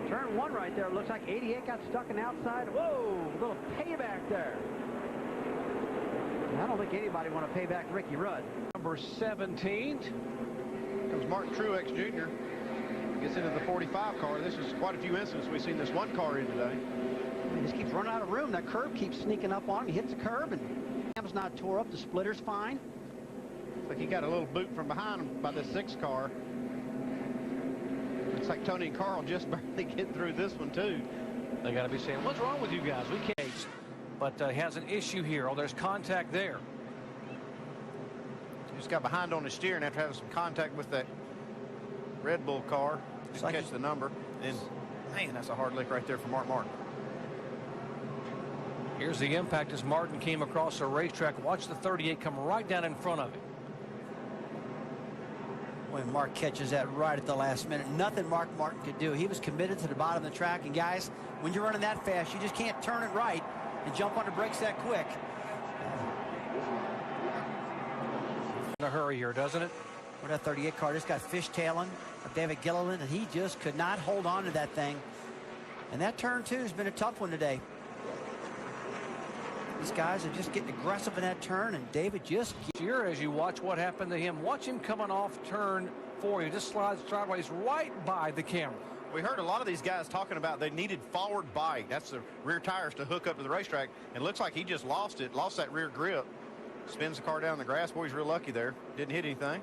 Speaker 10: turn 1 right there. It looks like 88 got stuck in outside. Whoa, a little payback there. I don't think anybody want to pay back Ricky Rudd.
Speaker 13: Number 17.
Speaker 8: Comes Martin Truex Jr. Gets into the 45 car. This is quite a few instances we've seen this 1 car in today.
Speaker 10: He just keeps running out of room. That curb keeps sneaking up on him. He hits the curb, and Cam's not tore up. The splitter's fine.
Speaker 8: Looks like he got a little boot from behind him by the 6 car. Looks like Tony and Carl just barely get through this one, too.
Speaker 13: They got to be saying, what's wrong with you guys? We can't. But has an issue here. Oh, there's contact there.
Speaker 8: He just got behind on his steering after having some contact with that Red Bull car. Just like catch the number. And, man, that's a hard lick right there for Mark Martin.
Speaker 13: Here's the impact as Martin came across the racetrack. Watch the 38 come right down in front of him.
Speaker 10: When Mark catches that right at the last minute, nothing Mark Martin could do. He was committed to the bottom of the track. And guys, when you're running that fast, you just can't turn it right and jump on the brakes that quick.
Speaker 13: In a hurry here, doesn't it?
Speaker 10: Well, that 38 car just got fishtailing of David Gilliland, and he just could not hold on to that thing. And that turn 2 has been a tough one today. These guys are just getting aggressive in that turn, and David just...
Speaker 13: Here, as you watch what happened to him, watch him coming off turn 4. He just slides sideways right by the camera.
Speaker 8: We heard a lot of these guys talking about they needed forward bite. That's the rear tires to hook up to the racetrack. And it looks like he just lost it, lost that rear grip. Spins the car down the grass. Boy, he's real lucky there. Didn't hit anything.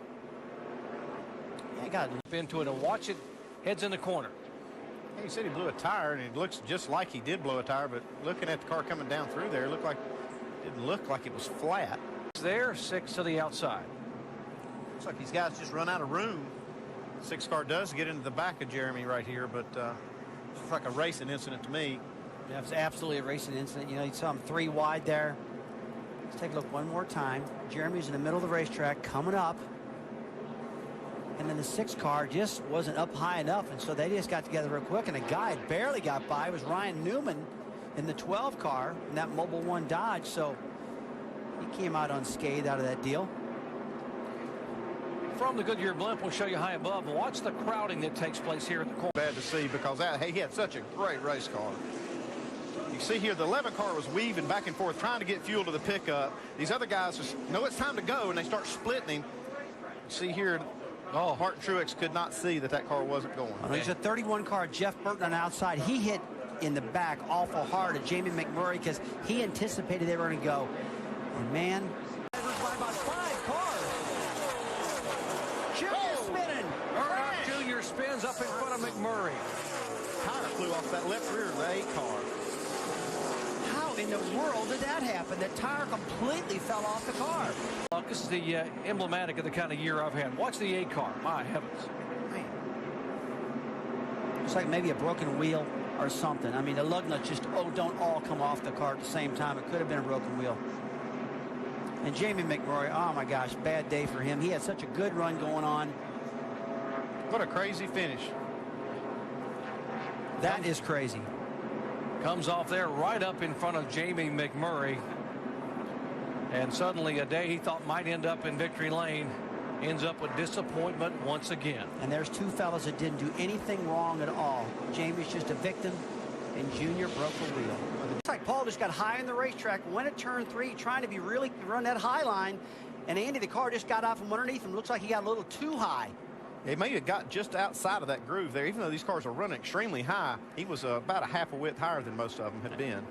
Speaker 10: Yeah, got
Speaker 13: into it and watch it. Heads in the corner.
Speaker 8: He said he blew a tire, and it looks just like he did blow a tire, but looking at the car coming down through there, it didn't look like it was flat.
Speaker 13: There, 6 to the outside.
Speaker 8: Looks like these guys just run out of room. 6 car does get into the back of Jeremy right here, but looks like a racing incident to me.
Speaker 10: Yeah, it was absolutely a racing incident. You know, you saw him 3 wide there. Let's take a look one more time. Jeremy's in the middle of the racetrack coming up. And then the 6 car just wasn't up high enough, and so they just got together real quick, and a guy barely got by. It was Ryan Newman in the 12 car in that Mobil 1 Dodge, so he came out unscathed out of that deal.
Speaker 13: From the Goodyear blimp, we'll show you high above. Watch the crowding that takes place here at the corner.
Speaker 8: Bad to see because he had such a great race car. You see here, the 11 car was weaving back and forth, trying to get fuel to the pickup. These other guys just know it's time to go, and they start splitting him. See here, Martin Truex could not see that car wasn't going.
Speaker 10: Oh, there's a 31 car, Jeff Burton on the outside. He hit in the back awful hard at Jamie McMurray because he anticipated they were going to go. And man, by about 5 cars. Junior spinning.
Speaker 13: Junior spins up in front of McMurray.
Speaker 8: Tire flew off that left rear of the 8 car.
Speaker 10: How in the world did that happen? The tire completely fell off the car.
Speaker 13: This is the emblematic of the kind of year I've had. Watch the 8 car. My heavens.
Speaker 10: Man. It's like maybe a broken wheel or something. I mean, the lug nuts just, don't all come off the car at the same time. It could have been a broken wheel. And Jamie McMurray, oh my gosh, bad day for him. He had such a good run going on.
Speaker 8: What a crazy finish.
Speaker 10: That is crazy.
Speaker 13: Comes off there right up in front of Jamie McMurray. And suddenly a day he thought might end up in victory lane ends up with disappointment once again.
Speaker 10: And there's 2 fellas that didn't do anything wrong at all. Jamie's just a victim, and Junior broke a wheel. Looks like Paul just got high in the racetrack, went at turn 3, trying to really run that high line. And Andy, the car just got out from underneath him. Looks like he got a little too high.
Speaker 8: He may have got just outside of that groove there. Even though these cars are running extremely high, he was about a half a width higher than most of them had been.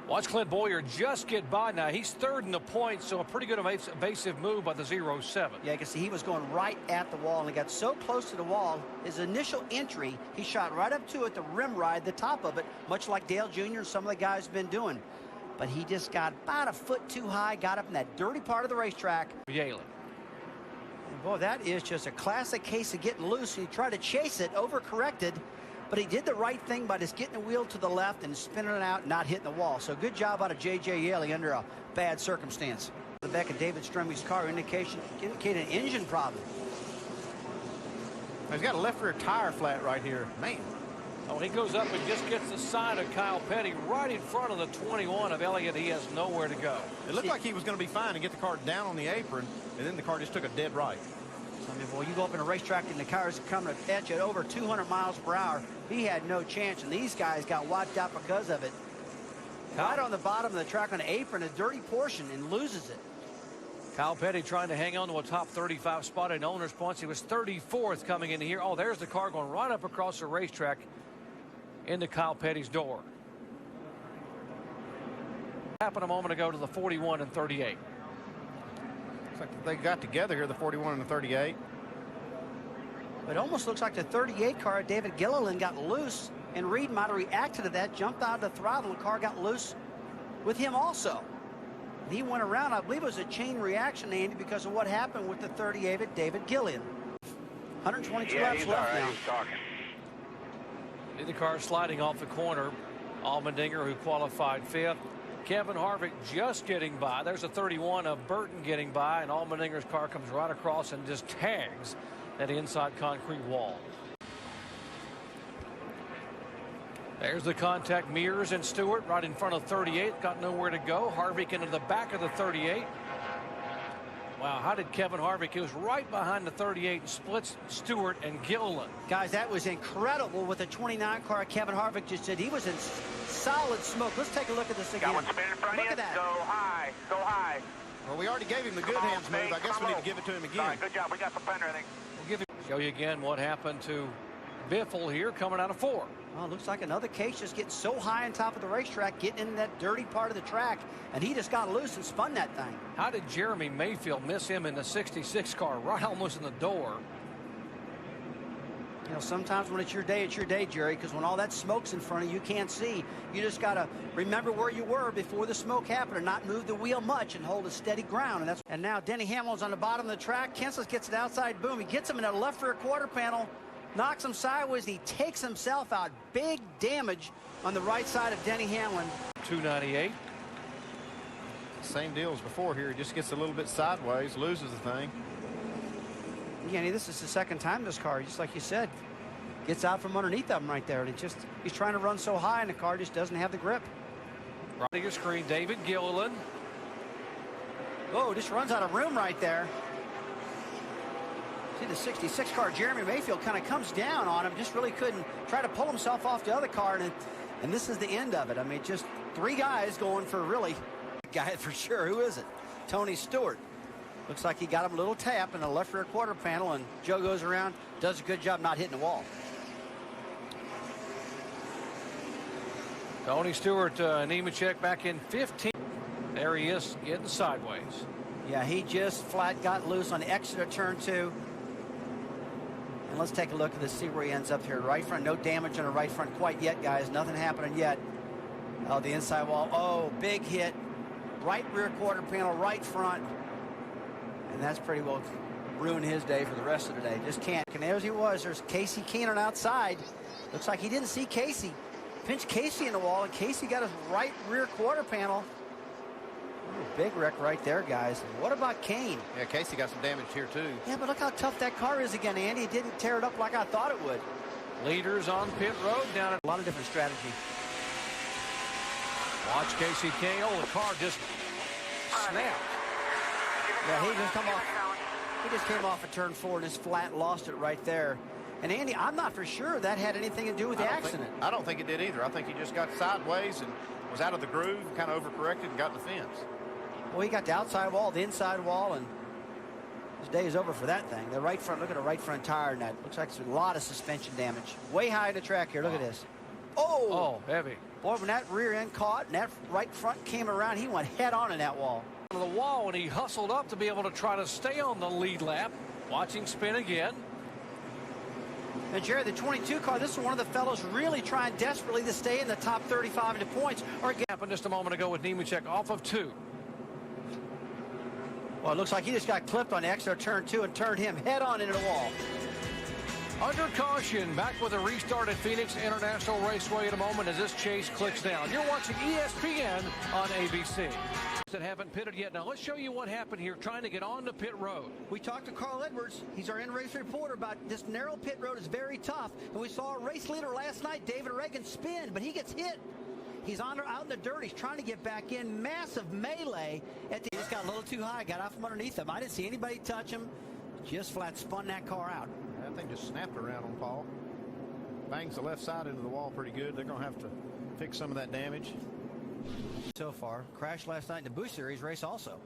Speaker 13: Watch Clint Boyer just get by now. He's 3rd in the points, so a pretty good evasive move by the 0-7.
Speaker 10: Yeah, you can see he was going right at the wall, and he got so close to the wall, his initial entry, he shot right up to it, the rim ride, the top of it, much like Dale Jr. and some of the guys have been doing. But he just got about a foot too high, got up in that dirty part of the racetrack.
Speaker 13: Yaley.
Speaker 10: And boy, that is just a classic case of getting loose. He tried to chase it, overcorrected, but he did the right thing by just getting the wheel to the left and spinning it out and not hitting the wall. So good job out of J.J. Yaley under a bad circumstance. The back of David Strumby's car indicated an engine problem.
Speaker 8: He's got a left rear tire flat right here. Man.
Speaker 13: Oh, he goes up and just gets the side of Kyle Petty right in front of the 21 of Elliott. He has nowhere to go.
Speaker 8: It looked like he was going to be fine and get the car down on the apron, and then the car just took a dead right.
Speaker 10: I mean, boy, you go up in a racetrack and the car's coming at you at over 200 miles per hour. He had no chance, and these guys got wiped out because of it. Right on the bottom of the track on the apron, a dirty portion, and loses it.
Speaker 13: Kyle Petty trying to hang on to a top 35 spot in owner's points. He was 34th coming into here. Oh, there's the car going right up across the racetrack into Kyle Petty's door. Happened a moment ago to the 41 and 38.
Speaker 8: Looks like they got together here, the 41 and the 38.
Speaker 10: It almost looks like the 38 car, David Gilliland, got loose, and Reed might have reacted to that, jumped out of the throttle, and the car got loose with him also. And he went around. I believe it was a chain reaction, Andy, because of what happened with the 38 David Gilliland. 122 laps left now.
Speaker 13: The car sliding off the corner. Allmendinger, who qualified 5th. Kevin Harvick just getting by. There's a 31 of Burton getting by, and Allmendinger's car comes right across and just tags that inside concrete wall. There's the contact. Mears and Stewart right in front of 38. Got nowhere to go. Harvick into the back of the 38. Wow, how did Kevin Harvick? He was right behind the 38 and splits Stewart and Gilliland.
Speaker 10: Guys, that was incredible with the 29 car. Kevin Harvick just did. He was in solid smoke. Let's take a look at this again.
Speaker 5: Got one spinning in front of you.
Speaker 10: Look at that.
Speaker 5: Go high. Go high.
Speaker 8: Well, we already gave him the good hands move. I guess we need to give it to him again.
Speaker 5: All right, good job. We got the fender, I think.
Speaker 13: We'll show you again what happened to Biffle here coming out of 4.
Speaker 10: Oh, looks like another Case just getting so high on top of the racetrack, getting in that dirty part of the track, and he just got loose and spun that thing.
Speaker 13: How did Jeremy Mayfield miss him in the 66 car right almost in the door?
Speaker 10: You know, sometimes when it's your day, Jerry, because when all that smoke's in front of you, you can't see. You just got to remember where you were before the smoke happened and not move the wheel much and hold a steady ground. And now Denny Hamlin's on the bottom of the track. Kenseth gets it outside. Boom. He gets him in a left rear quarter panel, knocks him sideways, and he takes himself out. Big damage on the right side of Denny Hamlin.
Speaker 13: 298.
Speaker 8: Same deal as before here. He just gets a little bit sideways, loses the thing.
Speaker 10: Again, this is the second time this car, just like you said, gets out from underneath of him right there. And he's trying to run so high, and the car just doesn't have the grip.
Speaker 13: Right on your screen, David Gilliland.
Speaker 10: Oh, just runs out of room right there. See the 66 car, Jeremy Mayfield, kind of comes down on him, just really couldn't try to pull himself off the other car, and this is the end of it. I mean, just three guys going for really guy for sure. Who is it? Tony Stewart. Looks like he got him a little tap in the left rear quarter panel, and Joe goes around, does a good job not hitting the wall.
Speaker 13: Tony Stewart, Nemechek back in 15. There he is, getting sideways.
Speaker 10: Yeah, he just flat got loose on the exit of turn 2. And let's take a look at this, see where he ends up here. Right front, no damage on the right front quite yet, guys. Nothing happening yet. Oh, the inside wall. Oh, big hit. Right rear quarter panel, right front. And that's pretty well ruined his day for the rest of the day. Just can't. And there he was. There's Casey Keenan outside. Looks like he didn't see Casey. Pinched Casey in the wall, and Casey got his right rear quarter panel. Ooh, big wreck right there, guys. What about Kane?
Speaker 8: Yeah, Casey got some damage here, too.
Speaker 10: Yeah, but look how tough that car is again, Andy. It didn't tear it up like I thought it would.
Speaker 13: Leaders on pit road down at
Speaker 10: a lot of different strategy.
Speaker 13: Watch Casey Kane. Oh, the car just snapped.
Speaker 10: Yeah, he just came off of turn 4 and just flat lost it right there. And Andy, I'm not for sure that had anything to do with the accident.
Speaker 8: I don't think it did either. I think he just got sideways and was out of the groove, kind of overcorrected and got in the fence.
Speaker 10: Well, he got the outside wall, the inside wall, and his day is over for that thing. The right front, look at the right front tire, and that looks like there's a lot of suspension damage. Way high in the track here. Look at this.
Speaker 13: Oh, heavy.
Speaker 10: Boy, when that rear end caught and that right front came around, he went head on in that wall.
Speaker 13: To the wall, and he hustled up to be able to try to stay on the lead lap. Watching spin again.
Speaker 10: And Jerry, the 22 car, this is one of the fellows really trying desperately to stay in the top 35 into points. Or
Speaker 13: happened just a moment ago with Nemechek off of 2.
Speaker 10: Well, it looks like he just got clipped on the exit of turn 2 and turned him head on into the wall.
Speaker 13: Under caution, back with a restart at Phoenix International Raceway in a moment as this chase clicks down. You're watching ESPN on ABC. That haven't pitted yet. Now let's show you what happened here trying to get on the pit road.
Speaker 10: We talked to Carl Edwards. He's our in-race reporter about this narrow pit road is very tough. And we saw a race leader last night, David Reagan, spin, but he gets hit. He's out in the dirt. He's trying to get back in. Massive melee. He just got a little too high, got out from underneath him. I didn't see anybody touch him. Just flat spun that car out.
Speaker 8: That thing just snapped around on Paul. Bangs the left side into the wall pretty good. They're going to have to fix some of that damage.
Speaker 10: So far. Crashed last night in the Boost Series race also.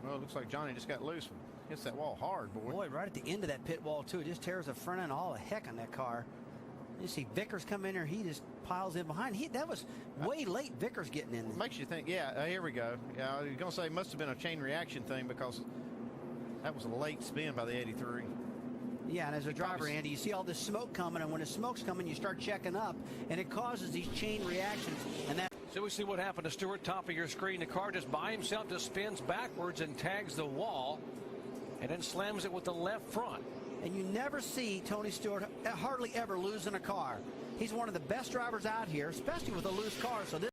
Speaker 8: Well, it looks like Johnny just got loose. Hits that wall hard, boy.
Speaker 10: Boy, right at the end of that pit wall, too. It just tears the front end all the heck on that car. You see Vickers come in there. He just piles in behind. That was way late, Vickers getting in there.
Speaker 8: It makes you think, yeah, here we go. Yeah, you're going to say it must have been a chain reaction thing because that was a late spin by the 83.
Speaker 10: Yeah, and as a driver, Andy, you see all this smoke coming, and when the smoke's coming, you start checking up, and it causes these chain reactions. And that.
Speaker 13: So we see what happened to Stewart, top of your screen. The car just by himself just spins backwards and tags the wall, and then slams it with the left front.
Speaker 10: And you never see Tony Stewart hardly ever losing a car. He's one of the best drivers out here, especially with a loose car. So this